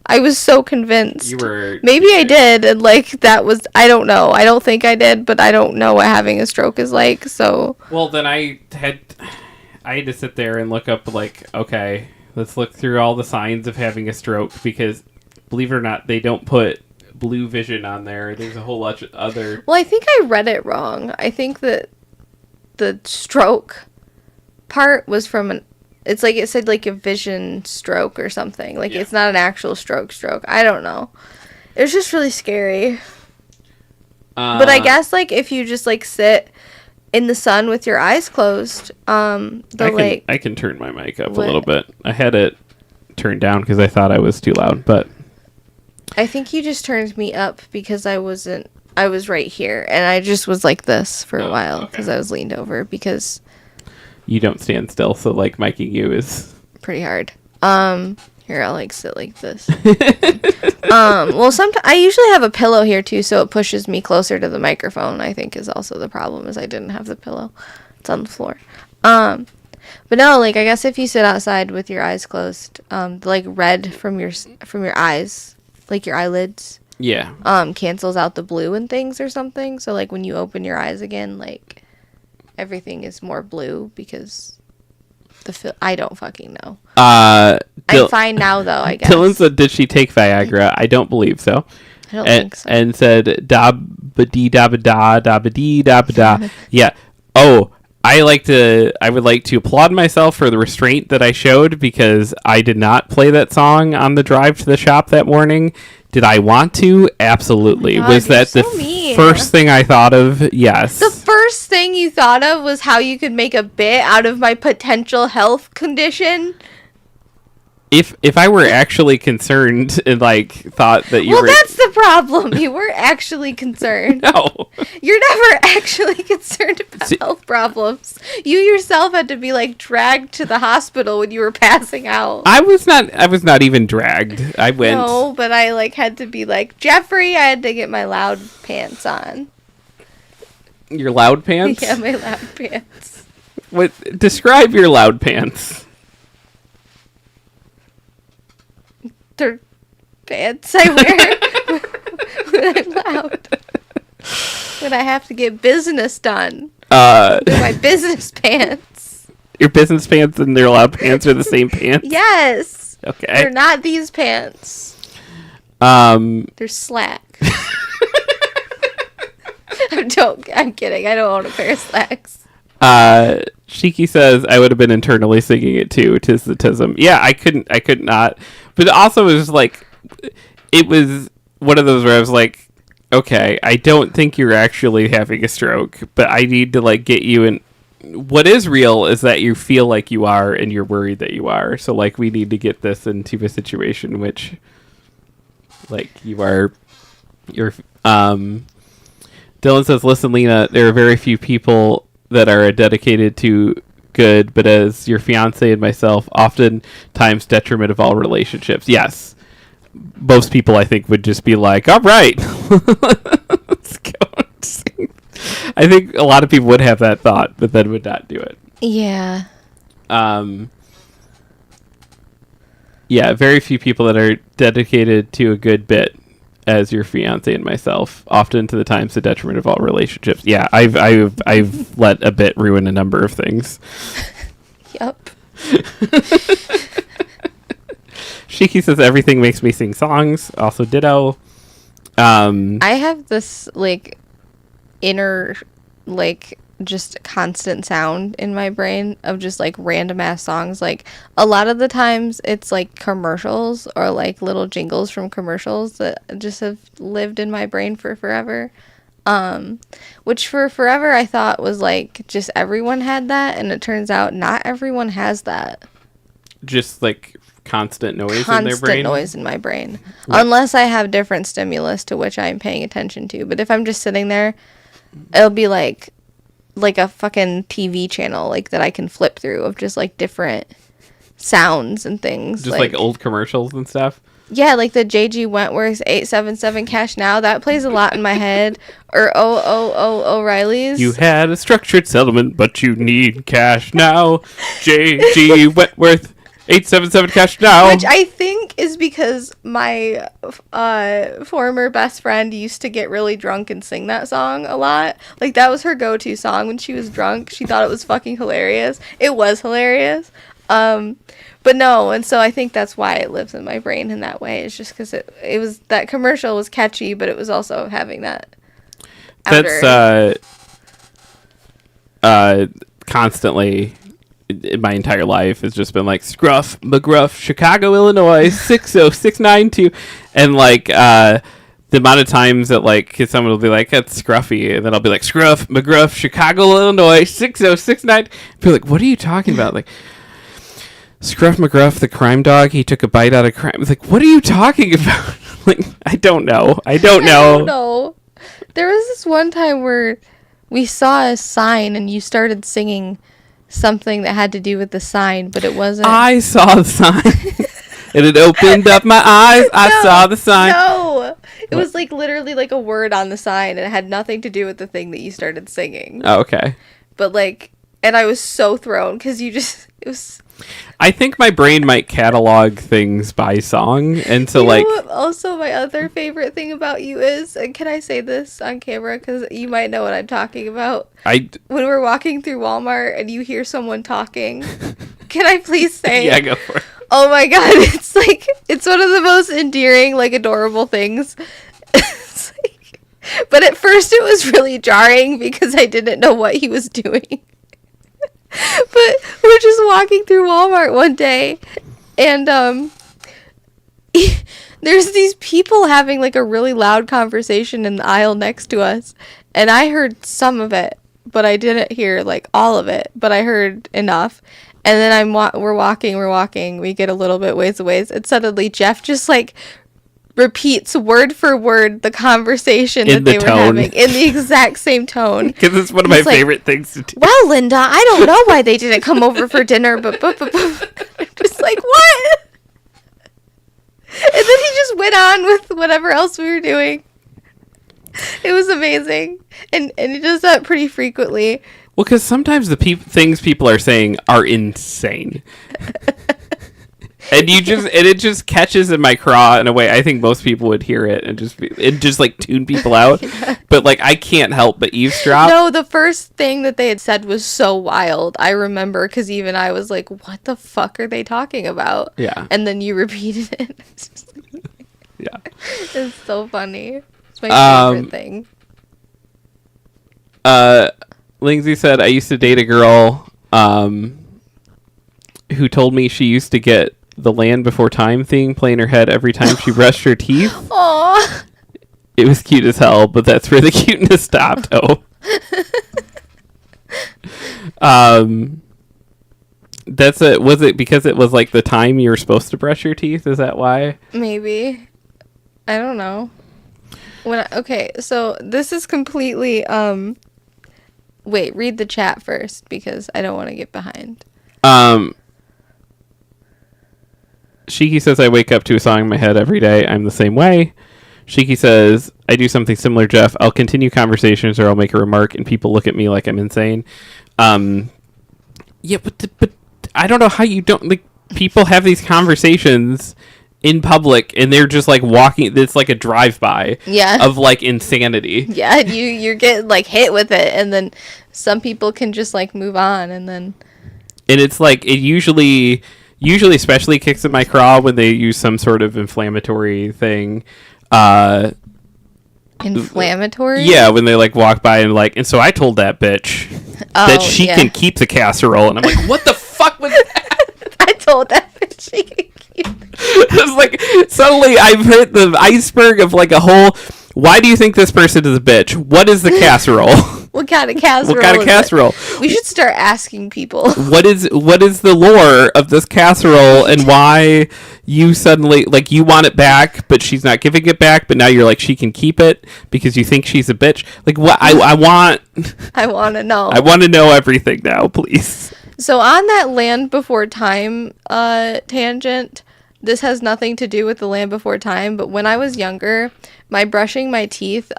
I was so convinced. You were... Maybe I did, and, like, that was... I don't know. I don't think I did, but I don't know what having a stroke is like, so... Well, then I had to sit there and look up, like, okay, let's look through all the signs of having a stroke, because, believe it or not, they don't put blue vision on there. There's a whole lot of other... Well, I think I read it wrong. I think that the stroke part was from an... It's like it said, like, a vision stroke or something. Like, it's not an actual stroke. I don't know. It was just really scary. But I guess, like, if you just, like, sit in the sun with your eyes closed, I can turn my mic up a little bit. I had it turned down because I thought I was too loud, but... I think you just turned me up because I was right here, and I just was like this for a while because I was leaned over because... You don't stand still, so, like, miking you is... pretty hard. Here, I'll, like, sit like this. Well, sometimes I usually have a pillow here, too, so it pushes me closer to the microphone, I think is also the problem, is I didn't have the pillow. It's on the floor. But no, like, I guess if you sit outside with your eyes closed, the, like, red from your eyes, like, your eyelids... Yeah. Cancels out the blue and things or something, so, like, when you open your eyes again, like... everything is more blue because I don't fucking know. I'm fine now, though, I guess. Dylan said, did she take Viagra? I don't believe so. I don't think so. And said, da-ba-dee, da-ba-da, da-ba-dee, da-ba-da. Yeah. Oh, I would like to applaud myself for the restraint that I showed because I did not play that song on the drive to the shop that morning. Did I want to? Absolutely. God, was that the first thing I thought of? Yes. The first thing you thought of was how you could make a bit out of my potential health condition? If I were actually concerned and like thought that you Well, were that's the problem. You weren't actually concerned. no, You're never actually concerned about health problems. You yourself had to be like dragged to the hospital when you were passing out. I was not even dragged. I went. No, but I like had to be like, Jeffrey, I had to get my loud pants on. Your loud pants? Yeah, my loud pants. What? Describe your loud pants. They're pants I wear when I'm loud. When I have to get business done. They're my business pants. Your business pants and your loud pants are the same pants? Yes. Okay. They're not these pants. They're slacks. I'm kidding. I don't own a pair of slacks. Shiki says I would have been internally singing it too. Tis the tism. Yeah, I could not. But also it was like, it was one of those where I was like, okay, I don't think you're actually having a stroke, but I need to like get you in. What is real is that you feel like you are and you're worried that you are. So like we need to get this into a situation which like you're Dylan says, listen, Lena, there are very few people that are dedicated to good, but as your fiance and myself, oftentimes detriment of all relationships. Yes. Most people, I think, would just be like, all right, let's go and sing. I think a lot of people would have that thought, but then would not do it. Yeah. Yeah, very few people that are dedicated to a good bit as your fiance and myself, often to the times the detriment of all relationships. Yeah, I've let a bit ruin a number of things. Yup. Shiki says everything makes me sing songs. Also ditto. I have this like inner like just constant sound in my brain of just like random ass songs. Like a lot of the times it's like commercials or like little jingles from commercials that just have lived in my brain for forever. Which for forever I thought was like just everyone had that, and it turns out not everyone has that. Just like constant noise in their brain? Constant noise in my brain. What? Unless I have different stimulus to which I'm paying attention to. But if I'm just sitting there, it'll be like a fucking TV channel like that I can flip through of just like different sounds and things. Just like old commercials and stuff? Yeah, like the J.G. Wentworth's 877 Cash Now. That plays a lot in my head. Or O'Reilly's. You had a structured settlement, but you need cash now. J.G. Wentworth, 877 Cash Now. Which I think is because my former best friend used to get really drunk and sing that song a lot. Like, that was her go-to song when she was drunk. She thought it was fucking hilarious. It was hilarious. But no, and so I think that's why it lives in my brain in that way. It's just because it was, that commercial was catchy, but it was also having that outer. That's constantly in my entire life has just been like Scruff McGruff, Chicago, Illinois 60692, and like the amount of times that like someone will be like, that's Scruffy, and then I'll be like, Scruff McGruff, Chicago, Illinois 60692. Be like, what are you talking about? Like, Scruff McGruff, the crime dog, he took a bite out of crime. It's like, what are you talking about? Like, I don't know. I don't know. There was this one time where we saw a sign and you started singing something that had to do with the sign, but it wasn't. I saw the sign. And it opened up my eyes. I saw the sign. No. It was like literally like a word on the sign, and it had nothing to do with the thing that you started singing. Oh, okay. But like, and I was so thrown because it was. I think my brain might catalog things by song, and so Know what also my other favorite thing about you is, and can I say this on camera because you might know what I'm talking about? When we're walking through Walmart and you hear someone talking, can I please say? Yeah, go for it. Oh my god, it's like, it's one of the most endearing, like, adorable things. It's like, but at first it was really jarring because I didn't know what he was doing. But we're just walking through Walmart one day, and there's these people having like a really loud conversation in the aisle next to us, and I heard some of it, but I didn't hear like all of it, but I heard enough. And then we're walking. We get a little bit ways away, and suddenly Jeff just like repeats word for word the conversation that they were having in the exact same tone. Because it's one of my favorite things to do. Well, Linda, I don't know why they didn't come over for dinner, but I'm just like, what? And then he just went on with whatever else we were doing. It was amazing. And he does that pretty frequently. Well, because sometimes the things people are saying are insane. And it just catches in my craw in a way I think most people would hear it and just like tune people out. Yeah. But like I can't help but eavesdrop. No, the first thing that they had said was so wild. I remember because even I was like, "What the fuck are they talking about?" Yeah. And then you repeated it. Yeah. It's so funny. It's my favorite thing. Lindsay said, "I used to date a girl who told me she used to get the Land Before Time thing play in her head every time she brushed her teeth." Aww. It was cute as hell, but that's where the cuteness stopped. Oh. Was it because it was like the time you were supposed to brush your teeth? Is that why? Maybe. I don't know. Okay, so this is completely wait, read the chat first because I don't want to get behind. Shiki says, "I wake up to a song in my head every day. I'm the same way." Shiki says, "I do something similar, Jeff. I'll continue conversations or I'll make a remark and people look at me like I'm insane." Yeah, but I don't know how you don't, like, people have these conversations in public and they're just like walking, it's like a drive-by of like insanity. Yeah, you get like hit with it and then some people can just like move on and it's like it usually especially kicks in my craw when they use some sort of inflammatory thing. Inflammatory? Yeah, when they like walk by and like, and so I told that bitch that she can keep the casserole, and I'm like, what the fuck was that? I told that bitch she can keep It's like suddenly I've hit the iceberg of like a whole. Why do you think this person is a bitch? What is the casserole? What kind of casserole? What kind of casserole? We should start asking people. What is the lore of this casserole and why you suddenly like you want it back, but she's not giving it back, but now you're like she can keep it because you think she's a bitch? Like what? I want to know. I want to know everything now, please. So on that Land Before Time tangent, this has nothing to do with the Land Before Time, but when I was younger, my brushing my teeth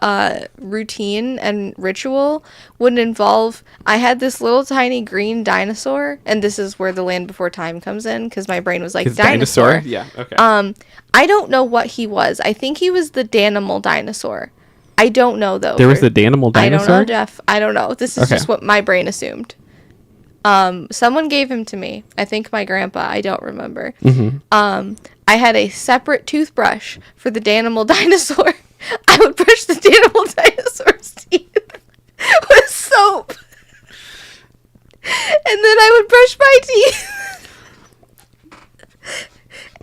routine and ritual would involve, I had this little tiny green dinosaur, and this is where the Land Before Time comes in, because my brain was like, dinosaur? Yeah, okay. I don't know what he was. I think he was the Danimal dinosaur. I don't know, though. There was the Danimal dinosaur? I don't know, Jeff. I don't know. This is just what my brain assumed. Someone gave him to me. I think my grandpa. I don't remember. Mm-hmm. I had a separate toothbrush for the Danimal dinosaur. I would brush the Danimal dinosaur's teeth with soap. And then I would brush my teeth.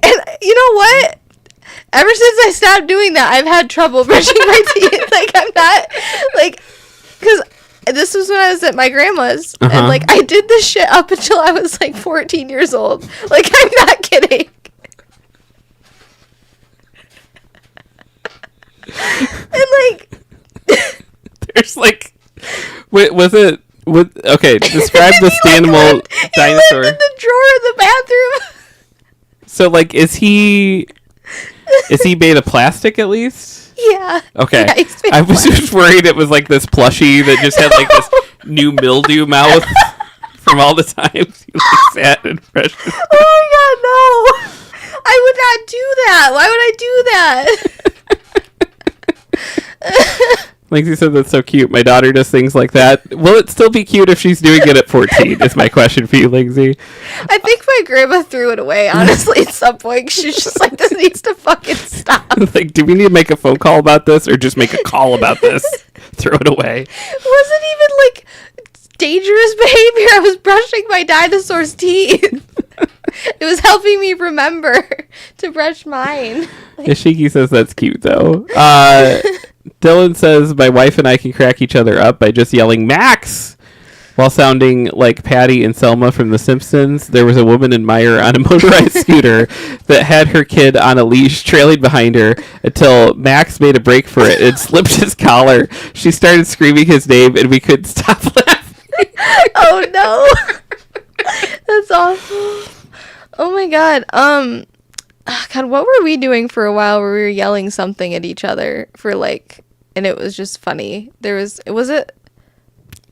And you know what? Ever since I stopped doing that, I've had trouble brushing my teeth. Like, I'm not, like, because this was when I was at my grandma's. And, like, I did this shit up until I was, like, 14 years old. Like, I'm not kidding. And, like, there's, like, wait, okay, describe this Danimal dinosaur. He lived in the drawer of the bathroom. So, like, is he made of plastic at least? Yeah. Okay. Yeah, I was just worried it was like this plushie that just had like this new mildew mouth from all the times you like sat and brushed. Oh my god, no! I would not do that. Why would I do that? Lindsay said that's so cute. My daughter does things like that. Will it still be cute if she's doing it at 14? Is my question for you, Lindsay. I think my grandma threw it away, honestly, at some point. She's just like, this needs to fucking stop. Like, do we need to make a phone call about this or just make a call about this? Throw it away. It wasn't even, like, dangerous behavior. I was brushing my dinosaur's teeth. It was helping me remember to brush mine. Ishiki says that's cute, though. Dylan says, my wife and I can crack each other up by just yelling Max While sounding like Patty and Selma from The Simpsons, there was a woman in Meyer on a motorized scooter that had her kid on a leash trailing behind her until Max made a break for it and slipped his collar. She started screaming his name, and we couldn't stop laughing. Oh no. That's awful. Oh my god. God, what were we doing for a while where we were yelling something at each other for like, and it was just funny.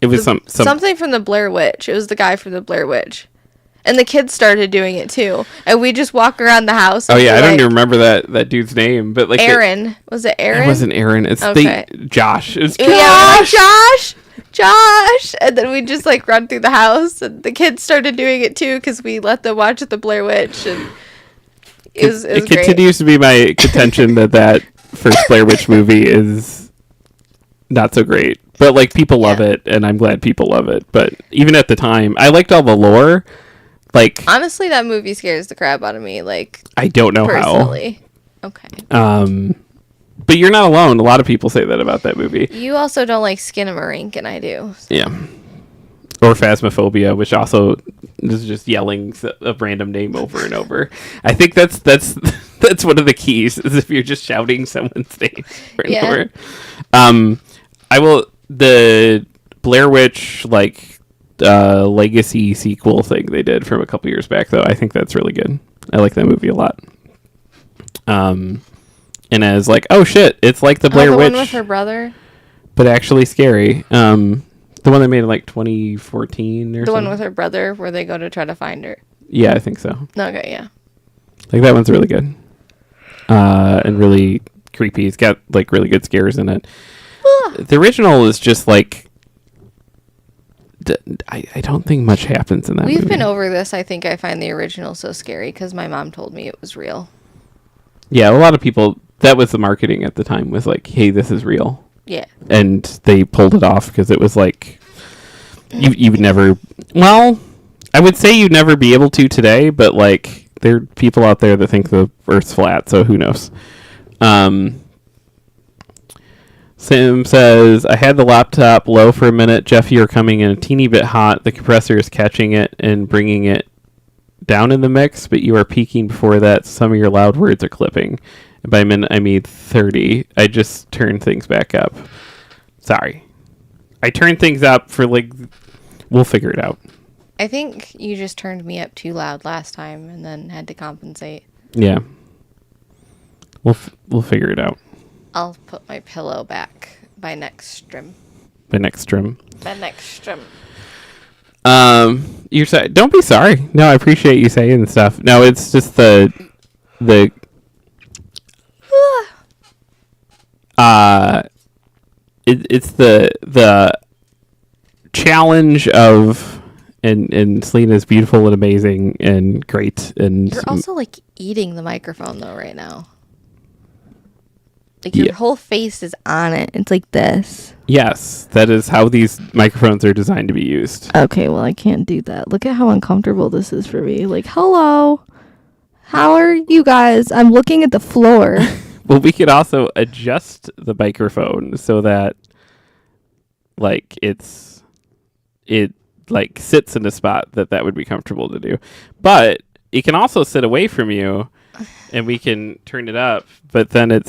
It was something from the Blair Witch. It was the guy from the Blair Witch. And the kids started doing it too. And we just walk around the house. Oh And yeah, I be don't like, even remember that dude's name, but like Aaron. Was it Aaron? It wasn't Aaron. It's Okay. Josh. It's Josh. Yeah, Josh. And then we just like run through the house, and the kids started doing it too because we let them watch the Blair Witch, and it was It great. continues to be my contention that first Blair Witch movie is not so great, but like people love it, and I'm glad people love it. But even at the time, I liked all the lore. Like Honestly, that movie scares the crap out of me. Like I don't know personally. Okay. But you're not alone. A lot of people say that about that movie. You also don't like Skinamarink, and I do. Yeah. Or Phasmophobia, which also is just yelling a random name over and over. I think that's that's one of the keys, is if you're just shouting someone's name over and over. The Blair Witch Legacy sequel thing they did from a couple years back, though, I think that's really good. I like that movie a lot. And as like, oh shit, it's like the Blair Witch, one with her brother. but actually scary. The one they made in like 2014 or The something. one with her brother, where they go to try to find her. Yeah, I think so. Okay, yeah. Like that one's really good. And really creepy. It's got like really good scares in it. The original is just like I don't think much happens in that We've movie. been over this. I think I find the original so scary because my mom told me it was real. Yeah, a lot of people, that was the marketing at the time, was like, hey, this is real. Yeah. And they pulled it off because it was like you would never, well, I would say you'd never be able to today, but like there are people out there that think the Earth's flat, so who knows. Sam says, I had the laptop low for a minute. Jeff, you're coming in a teeny bit hot. The compressor is catching it and bringing it down in the mix, but you are peaking before that. Some of your loud words are clipping. And by minute, I mean 30. I just turned things back up. Sorry. I turned things up for like, we'll figure it out. I think you just turned me up too loud last time and then had to compensate. Yeah. We'll figure it out. I'll put my pillow back by next stream. By next stream. You're saying, don't be sorry. No, I appreciate you saying stuff. No, it's just the it's the challenge of and Selena's beautiful and amazing and great, and You're also like eating the microphone though right now. Like your Yeah. whole face is on it. It's like this. yes, that is how these microphones are designed to be used. Okay, well I can't do that. Look at how uncomfortable this is for me. Like, hello. How are you guys? I'm looking at the floor. Well, we could also adjust the microphone so that like it like sits in a spot that would be comfortable to do. But it can also sit away from you and we can turn it up, but then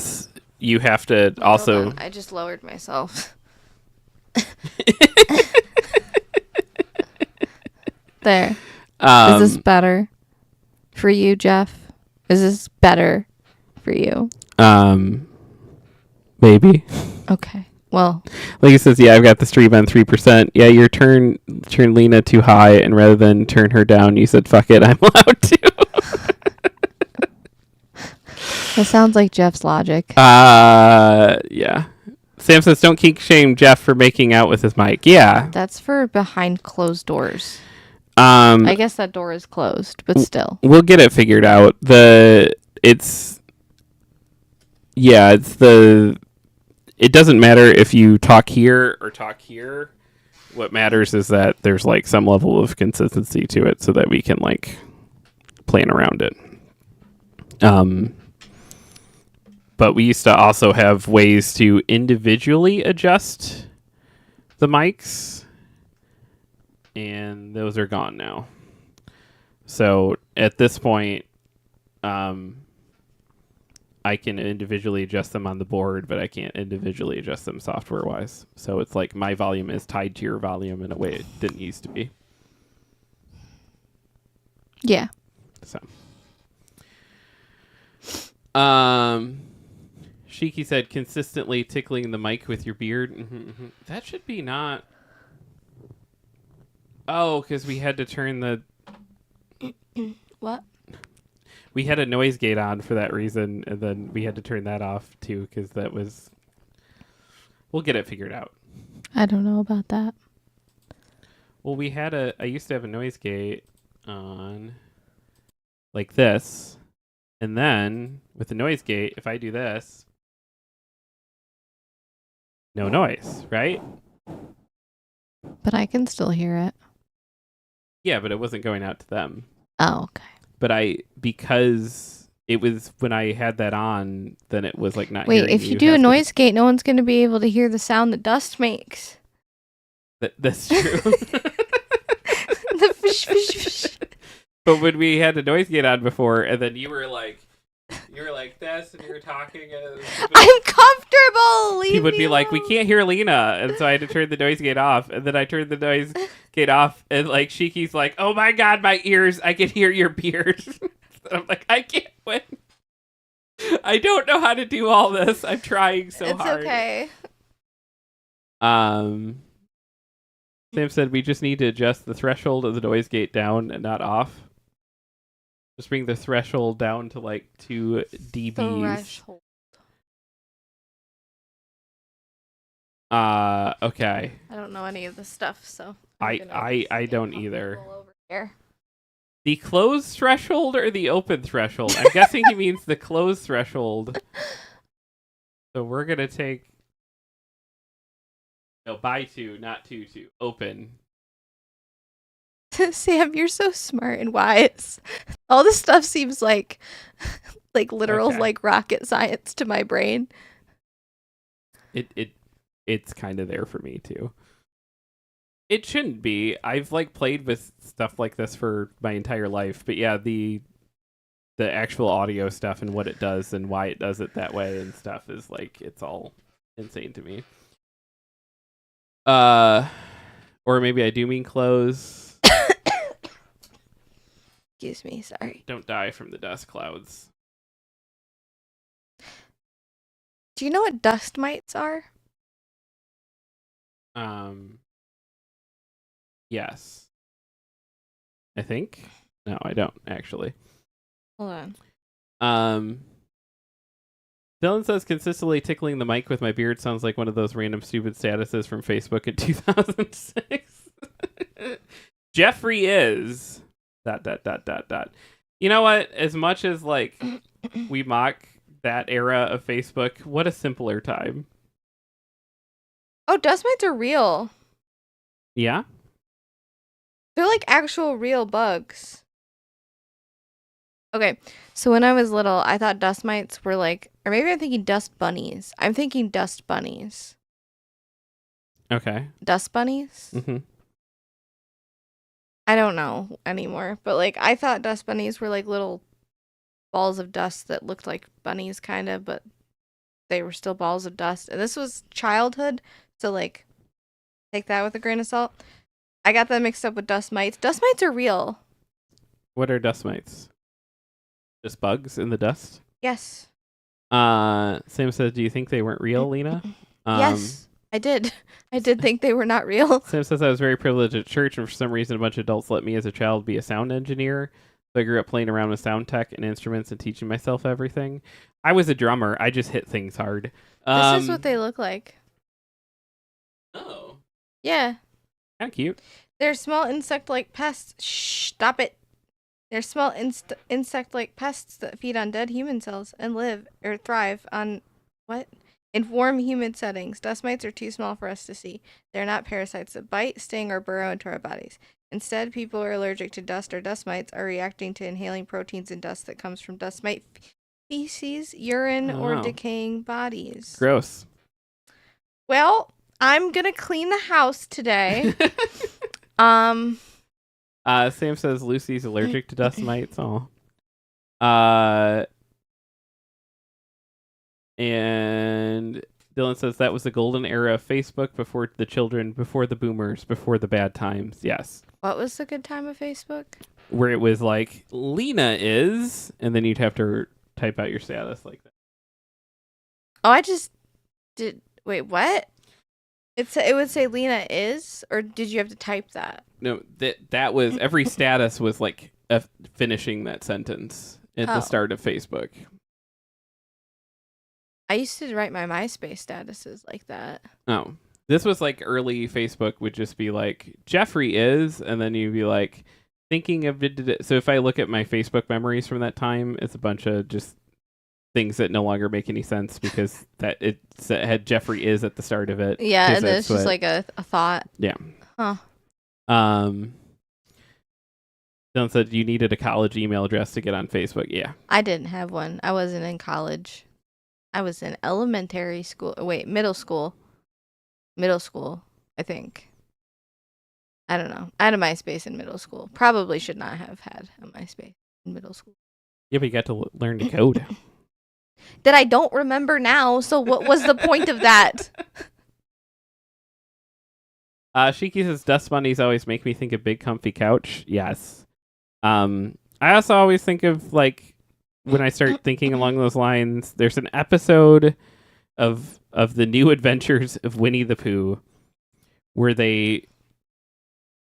you have to also Hold on, I just lowered myself. There. Is this better for you, Jeff? Is this better for you? maybe. Okay. Well, Like it says, yeah, I've got the stream on 3%. Yeah, your turn Lena too high, and rather than turn her down, you said, fuck it, I'm allowed to. that sounds like Jeff's logic. Yeah. Sam says, don't kink shame Jeff for making out with his mic. Yeah. That's for behind closed doors. I guess that door is closed, but still. We'll get it figured out. It doesn't matter if you talk here or talk here. What matters is that there's like some level of consistency to it so that we can like plan around it. But we used to also have ways to individually adjust the mics. and those are gone now. So at this point, I can individually adjust them on the board, but I can't individually adjust them software-wise. So it's like my volume is tied to your volume in a way it didn't used to be. Yeah. So, Shiki said consistently tickling the mic with your beard. That should be not. Oh, because we had to turn the. What? We had a noise gate on for that reason, and then we had to turn that off too because that was. We'll get it figured out. I don't know about that. Well, I used to have a noise gate on like this, and then with the noise gate, if I do this, no noise, right? But I can still hear it. Yeah, but it wasn't going out to them. Oh, okay. But because it was when I had that on, then it was like not. Wait, hearing if you do a noise gate, no one's going to be able to hear the sound that dust makes. That's true. The fish, fish, fish. But when we had the noise gate on before, and then you were like this, and you were talking, and I'm comfortable. Leave he would me be like, "We alone." can't hear Lena," and so I had to turn the noise gate off, and then I turned the noise gate off, and like Shiki's like, "Oh my god, my ears! I can hear your beard." And I'm like, I can't win. I don't know how to do all this. I'm trying so hard. It's okay. Sam said we just need to adjust the threshold of the noise gate down and not off. Just bring the threshold down to like 2 dBs. Threshold. Okay. I don't know any of this stuff, so I don't either. Over here. The closed threshold or the open threshold? I'm guessing he means the closed threshold. So we're gonna take by 2, not 2, open. Sam, you're so smart and wise. All this stuff seems like literal Okay. like rocket science to my brain. It's kind of there for me too. It shouldn't be. I've like played with stuff like this for my entire life, but yeah, the actual audio stuff and what it does and why it does it that way and stuff is like it's all insane to me. Or maybe I do mean close. Excuse me, sorry. Don't die from the dust clouds. Do you know what dust mites are? Yes. I think. No, I don't actually. Hold on. Dylan says consistently tickling the mic with my beard sounds like one of those random stupid statuses from Facebook in 2006. Jeffrey is ... You know what? As much as like we mock that era of Facebook, what a simpler time. Oh, dust mites are real. Yeah? They're like actual real bugs. Okay, so when I was little, I thought dust mites were like, or maybe I'm thinking dust bunnies. I'm thinking dust bunnies. Okay. Dust bunnies? Mm-hmm. I don't know anymore, but like I thought dust bunnies were like little balls of dust that looked like bunnies kind of, but they were still balls of dust. And this was childhood, so like take that with a grain of salt. I got that mixed up with dust mites. Dust mites are real. What are dust mites? Just bugs in the dust? Yes. Sam says, do you think they weren't real, Lena? Yes, I did. I did think they were not real. Sam says I was very privileged at church, and for some reason, a bunch of adults let me as a child be a sound engineer. So I grew up playing around with sound tech and instruments and teaching myself everything. I was a drummer. I just hit things hard. This is what they look like. Oh, Yeah. kind of cute. They're small insect-like pests. Shh, stop it. They're small insect-like pests that feed on dead human cells and live or thrive on what? In warm, humid settings. Dust mites are too small for us to see. They're not parasites that bite, sting, or burrow into our bodies. Instead, people who are allergic to dust or dust mites are reacting to inhaling proteins in dust that comes from dust mite feces, urine, or Oh. decaying bodies. Gross. Well, I'm gonna clean the house today. Um, Sam says Lucy's allergic to dust mites. Oh. And Dylan says that was the golden era of Facebook before the children, before the boomers, before the bad times. Yes. what was the good time of Facebook? Where it was like, Lena is, and then you'd have to type out your status like that. Oh, I just did. Wait, what? It would say Lena is, or did you have to type that? No, that was, every status was like finishing that sentence at the Oh. start of Facebook. I used to write my MySpace statuses like that. Oh. This was like early Facebook would just be like, Jeffrey is, and then you'd be like, thinking of it. So if I look at my Facebook memories from that time, it's a bunch of just things that no longer make any sense because that it had Jeffrey is at the start of it. Yeah, 'cause and that's it's just what- like a thought. Yeah. Huh. Dylan said you needed a college email address to get on Facebook. Yeah. I didn't have one. I wasn't in college. I was in elementary school. Wait, middle school. Middle school, I think. I don't know. I had a MySpace in middle school. Probably should not have had a MySpace in middle school. Yeah, but you got to learn to code. That I don't remember now, so what was the point of that? Shiki says dust bunnies always make me think of big comfy couch. Yes. I also always think of like when I start thinking along those lines, there's an episode of the New Adventures of Winnie the Pooh where they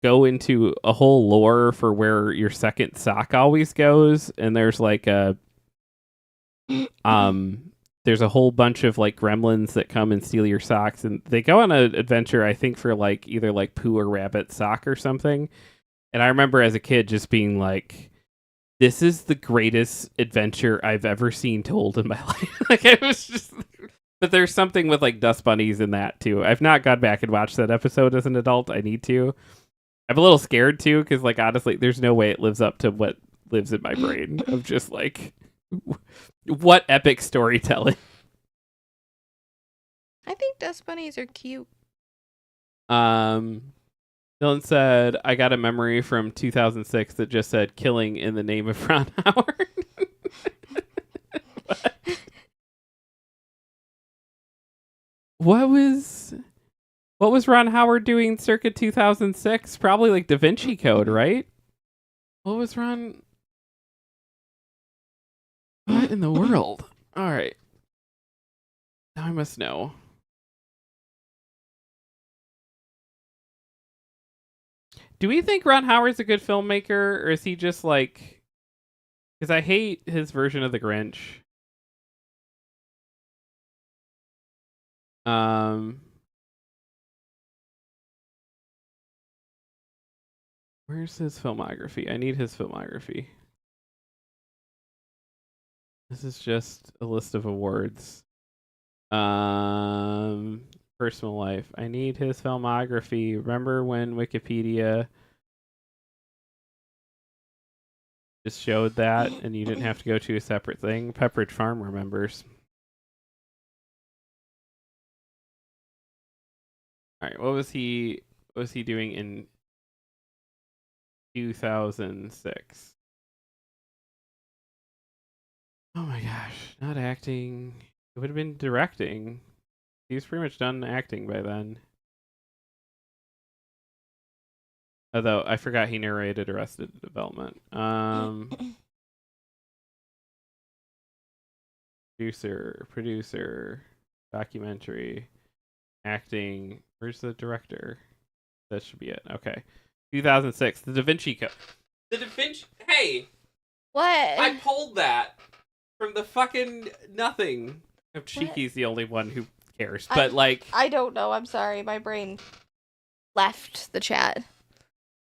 go into a whole lore for where your second sock always goes, and there's like a there's a whole bunch of like gremlins that come and steal your socks, and they go on an adventure, I think, for like either like Pooh or Rabbit sock or something. And I remember as a kid just being like, this is the greatest adventure I've ever seen told in my life. Like, it was just, but there's something with like dust bunnies in that too. I've not gone back and watched that episode as an adult. I need to. I'm a little scared too, because like honestly, there's no way it lives up to what lives in my brain of just like what epic storytelling. I think dust bunnies are cute. Dylan said, I got a memory from 2006 that just said killing in the name of Ron Howard. What was Ron Howard doing circa 2006? Probably like Da Vinci Code, right? What was Ron? What in the world? All right. Now I must know. Do we think Ron Howard's a good filmmaker, or is he just like... Because I hate his version of The Grinch. Where's his filmography? I need his filmography. This is just a list of awards. Personal life. I need his filmography. Remember when Wikipedia just showed that and you didn't have to go to a separate thing? Pepperidge Farm remembers. All right, what was he doing in 2006? Oh my gosh, not acting. It would have been directing. He was pretty much done acting by then. Although I forgot he narrated Arrested Development. Producer, documentary, acting. Where's the director? That should be it. Okay. 2006, The Da Vinci Code. The Da Vinci... Hey! What? I pulled that from the fucking nothing. What? Shiki's the only one who cares. But, like... I don't know. I'm sorry. My brain left the chat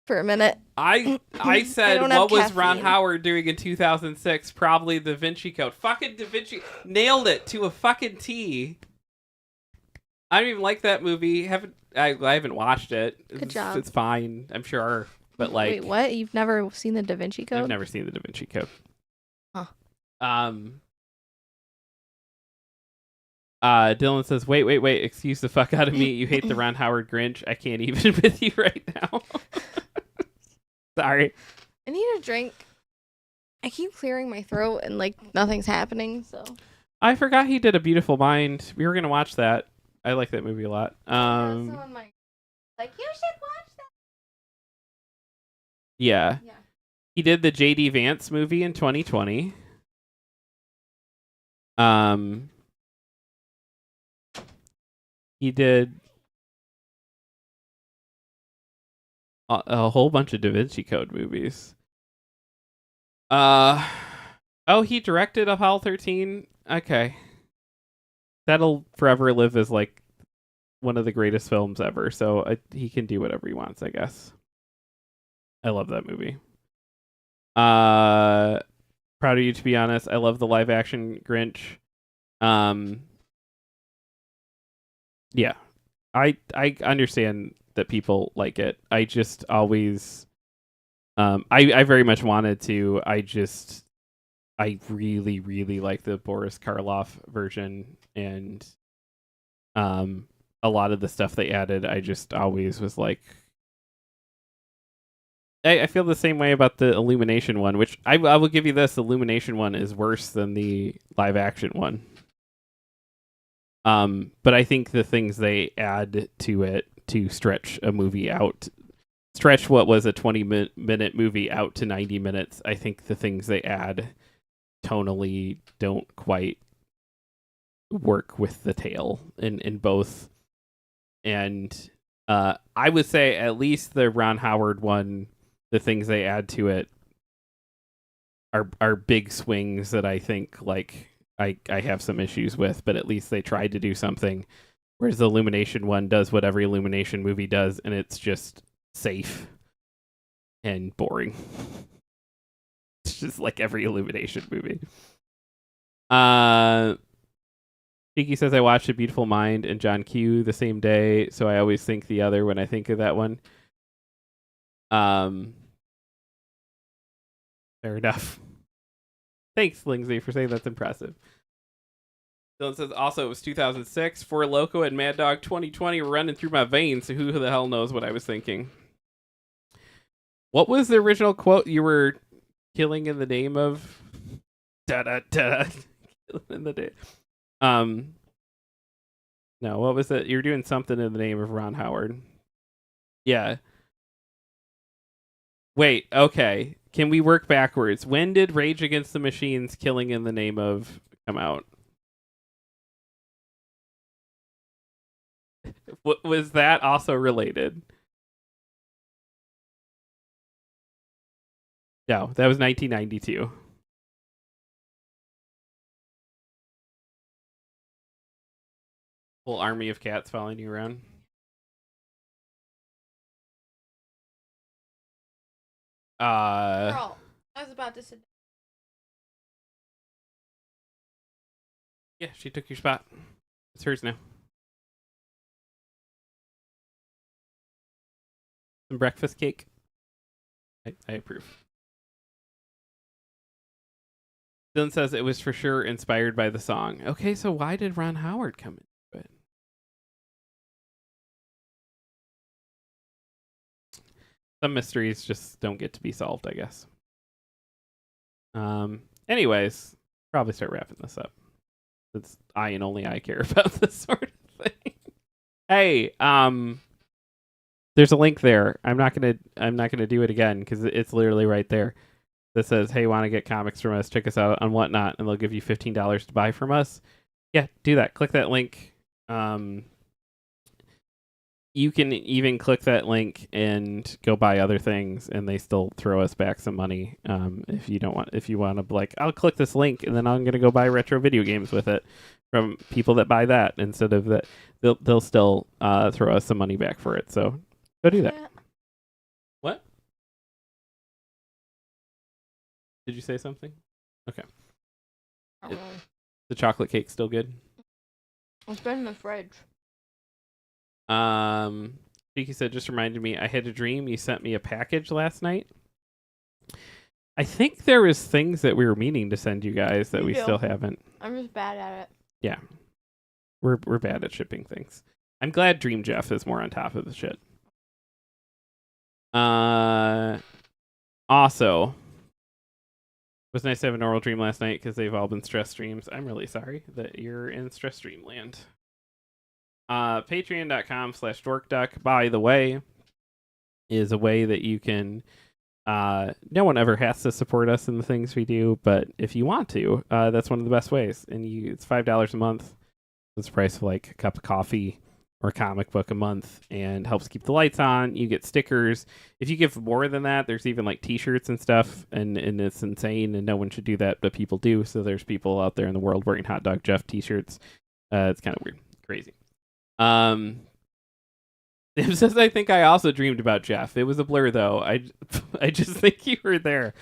for a minute. I said, don't have what was Ron caffeine. Howard doing in 2006? Probably Da Vinci Code. Fucking Da Vinci... Nailed it to a fucking T. I don't even like that movie. I haven't watched it. Good job. It's fine, I'm sure. But, like... Wait, what? You've never seen the Da Vinci Code? I've never seen the Da Vinci Code. Huh. Dylan says, wait, excuse the fuck out of me. You hate the Ron Howard Grinch. I can't even with you right now. Sorry. I need a drink. I keep clearing my throat and like nothing's happening, so. I forgot he did A Beautiful Mind. We were going to watch that. I like that movie a lot. Someone might like, you should watch that. Yeah. Yeah. He did the J.D. Vance movie in 2020. He did a whole bunch of Da Vinci Code movies. He directed Apollo 13. Okay. That'll forever live as like one of the greatest films ever. So he can do whatever he wants, I guess. I love that movie. Proud of you, to be honest. I love the live action Grinch. Yeah. I understand that people like it. I just always I very much wanted to. I really, really like the Boris Karloff version, and a lot of the stuff they added, I just always was like, I feel the same way about the Illumination one, which I will give you this: the Illumination one is worse than the live action one. But I think the things they add to it to stretch a movie out, stretch what was a 20-minute movie out to 90 minutes, I think the things they add tonally don't quite work with the tale in both. And I would say at least the Ron Howard one, the things they add to it are big swings that I think like I have some issues with, but at least they tried to do something. Whereas the Illumination one does what every Illumination movie does, and it's just safe and boring. It's just like every Illumination movie. Kiki says I watched A Beautiful Mind and John Q the same day, so I always think the other when I think of that one. Fair enough. Thanks, Lindsay, for saying that's impressive. Dylan says also it was 2006. Four Loco and Mad Dog 2020 were running through my veins, so who the hell knows what I was thinking. What was the original quote? You were killing in the name of da-da-da. Killing in the name. No, what was it? You were doing something in the name of Ron Howard. Yeah. Wait, okay. Can we work backwards? When did Rage Against the Machine's Killing in the Name of come out? Was that also related? No, that was 1992. Whole army of cats following you around. Girl, I was about to sit. Yeah, she took your spot. It's hers now. Some breakfast cake. I approve. Dylan says it was for sure inspired by the song. Okay, so why did Ron Howard come into it? Some mysteries just don't get to be solved, I guess. Anyways, probably start wrapping this up. Since I and only I care about this sort of thing. Hey, there's a link there. I'm not gonna do it again because it's literally right there. That says, "Hey, want to get comics from us? Check us out on Whatnot, and they'll give you $15 to buy from us." Yeah, do that. Click that link. You can even click that link and go buy other things, and they still throw us back some money. If you want to be like, I'll click this link, and then I'm gonna go buy retro video games with it from people that buy that instead of that. They'll still throw us some money back for it. So go do that. What? Did you say something? Okay. The chocolate cake's still good? It's been in the fridge. Vicky said, just reminded me, I had a dream you sent me a package last night. I think there was things that we were meaning to send you guys that we still haven't. I'm just bad at it. Yeah. We're bad at shipping things. I'm glad Dream Jeff is more on top of the shit. Also, it was nice to have a normal dream last night because they've all been stress dreams. I'm really sorry that you're in stress dream land. Patreon.com/dorkduck, by the way, is a way that you can. No one ever has to support us in the things we do, but if you want to, that's one of the best ways. And it's $5 a month. It's the price of like a cup of coffee or a comic book a month, and helps keep the lights on. You get stickers. If you give more than that, there's even like T-shirts and stuff, and it's insane. And no one should do that, but people do. So there's people out there in the world wearing Hot Dog Jeff T-shirts. It's kind of weird, crazy. It says, I think I also dreamed about Jeff. It was a blur, though. I just think you were there.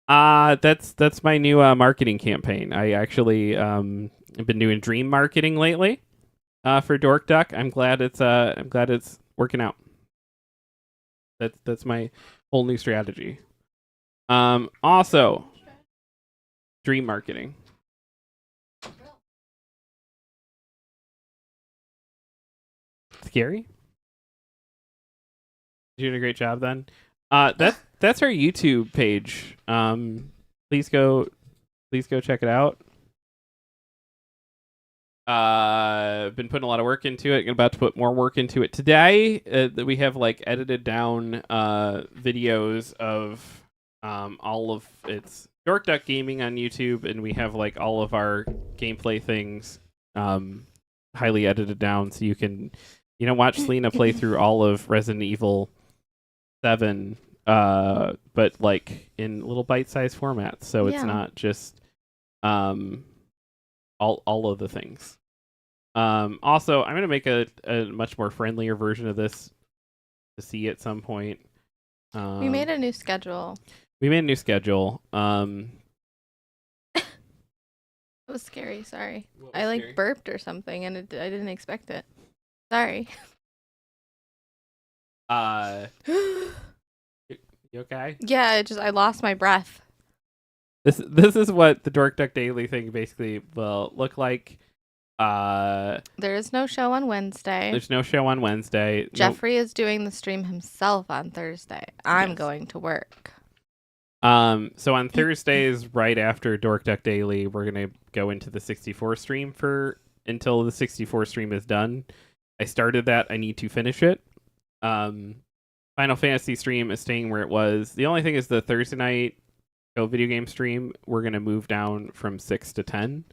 That's my new marketing campaign. I actually have been doing dream marketing lately for Dork Duck. I'm glad it's working out. That's my whole new strategy. Also, dream marketing. Scary? You're doing a great job then. That's our YouTube page. Please go check it out. Been putting a lot of work into it. About to put more work into it today. That we have like edited down videos of all of its Dork Duck Gaming on YouTube, and we have like all of our gameplay things highly edited down, so you can watch Selena play through all of Resident Evil 7, but like in little bite-sized formats, so it's not just all of the things. Also, I'm gonna make a much more friendlier version of this to see at some point. We made a new schedule. It was scary. Sorry, I like scary? burped or something, and I didn't expect it. Sorry. You okay? Yeah, I lost my breath. This is what the Dork Duck Daily thing basically will look like. There is no show on Wednesday. There's no show on Wednesday. Jeffrey is doing the stream himself on Thursday. I'm Yes. going to work. So on Thursdays, right after Dork Duck Daily, we're gonna go into the 64 stream until the 64 stream is done. I started that. I need to finish it. Final Fantasy stream is staying where it was. The only thing is the Thursday night Go Video Game stream, we're going to move down from 6 to 10.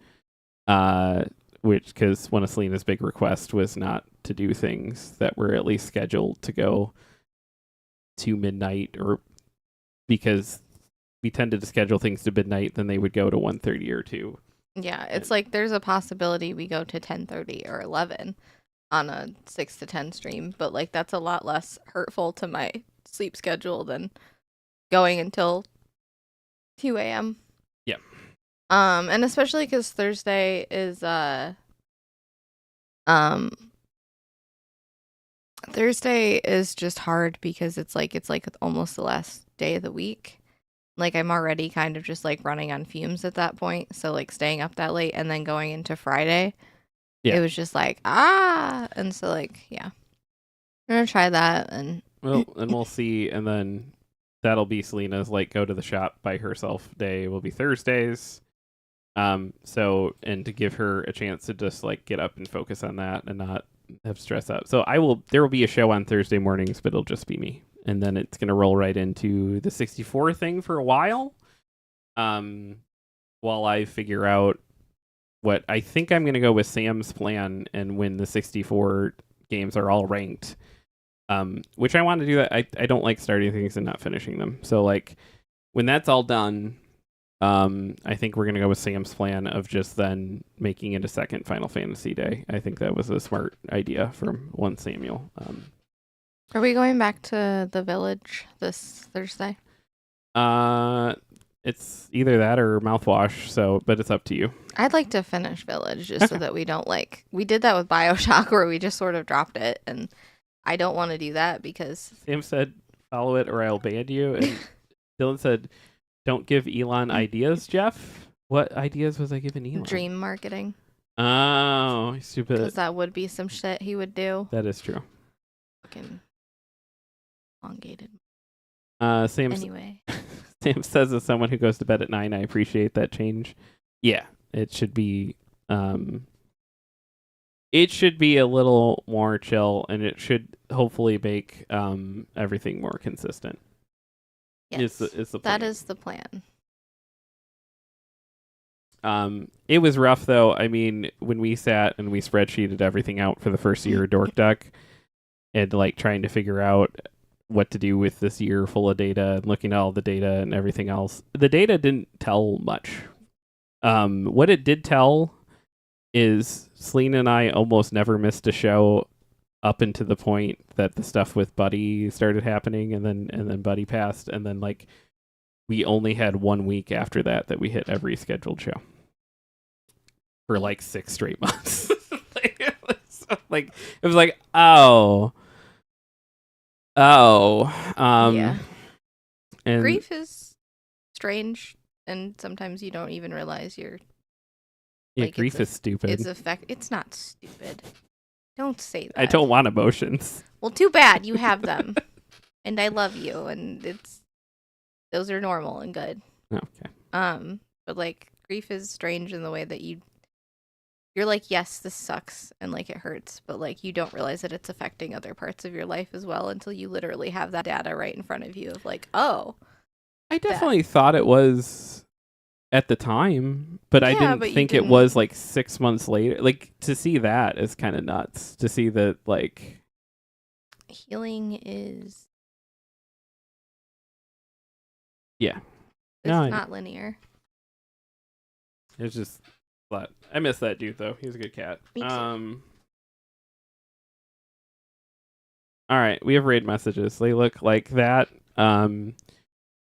Because one of Selena's big requests was not to do things that were at least scheduled to go to midnight, or because we tended to schedule things to midnight, then they would go to 1:30 or 2. Yeah, it's like there's a possibility we go to 10:30 or 11 on a 6 to 10 stream, but like that's a lot less hurtful to my sleep schedule than going until 2 a.m. Yeah. And especially because Thursday is just hard because it's like almost the last day of the week. Like I'm already kind of just like running on fumes at that point, so like staying up that late and then going into Friday. Yeah. It was just like, and so like, yeah. I'm going to try that and we'll see, and then that'll be Selena's like go to the shop by herself day will be Thursdays. So, and to give her a chance to just like get up and focus on that and not have stress out. So there will be a show on Thursday mornings, but it'll just be me. And then it's going to roll right into the 64 thing for a while. While I figure out what I think I'm going to go with Sam's plan, and when the 64 games are all ranked, which I want to do that. I don't like starting things and not finishing them. So like when that's all done, I think we're going to go with Sam's plan of just then making it a second Final Fantasy day. I think that was a smart idea from one Samuel. Are we going back to the village this Thursday? It's either that or mouthwash, but it's up to you. I'd like to finish Village just so that we don't we did that with BioShock where we just sort of dropped it, and I don't want to do that because Sam said, follow it or I'll ban you, and Dylan said, don't give Elon ideas, Jeff. What ideas was I giving Elon? dream marketing. Oh, Because stupid. that would be some shit he would do. That is true. Fucking elongated. Sam Anyway. Sam says, as someone who goes to bed at 9, I appreciate that change. Yeah, it should be a little more chill, and it should hopefully make everything more consistent. Yes. Is the That plan. is the plan. It was rough though. I mean, when we sat and we spreadsheeted everything out for the first year of Dork Duck, and like trying to figure out what to do with this year full of data and looking at all the data and everything else, the data didn't tell much. What it did tell is Selena and I almost never missed a show up into the point that the stuff with Buddy started happening, and then Buddy passed, and then like we only had 1 week after that we hit every scheduled show for like 6 straight months. It was like, oh, Yeah. and Grief is strange, and sometimes you don't even realize you're. yeah, like, grief is stupid. It's not stupid. Don't say that. I don't want emotions. Well, too bad you have them, and I love you, and those are normal and good. Okay. But like grief is strange in the way that you're like, yes, this sucks and like it hurts, but like you don't realize that it's affecting other parts of your life as well until you literally have that data right in front of you of like, oh. I definitely thought it was at the time, but I Yeah, didn't but you think it didn't- was like 6 months later. Like to see that is kind of nuts. To see that like Healing is yeah, it's No, I- not linear. it's just. But I miss that dude though. He was a good cat. Me too. All right, we have raid messages. They look like that.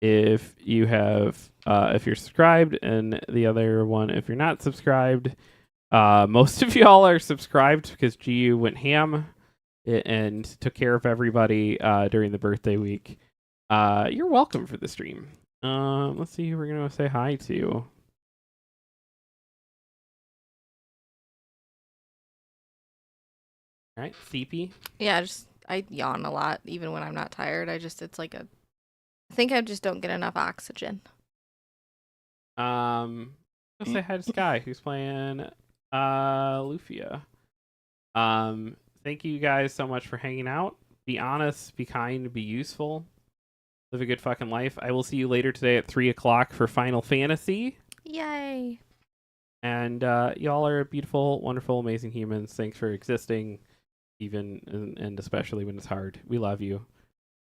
If you have, if you're subscribed, and the other one, if you're not subscribed, most of y'all are subscribed because GU went ham and took care of everybody during the birthday week. You're welcome for the stream. Let's see who we're gonna say hi to. All right, CP. Yeah, I yawn a lot even when I'm not tired. It's like I think I just don't get enough oxygen. I'll say hi to Sky, who's playing Lufia. Thank you guys so much for hanging out. Be honest, be kind, be useful. Live a good fucking life. I will see you later today at 3 o'clock for Final Fantasy. Yay. And y'all are beautiful, wonderful, amazing humans. Thanks for existing, even and especially when it's hard. We love you.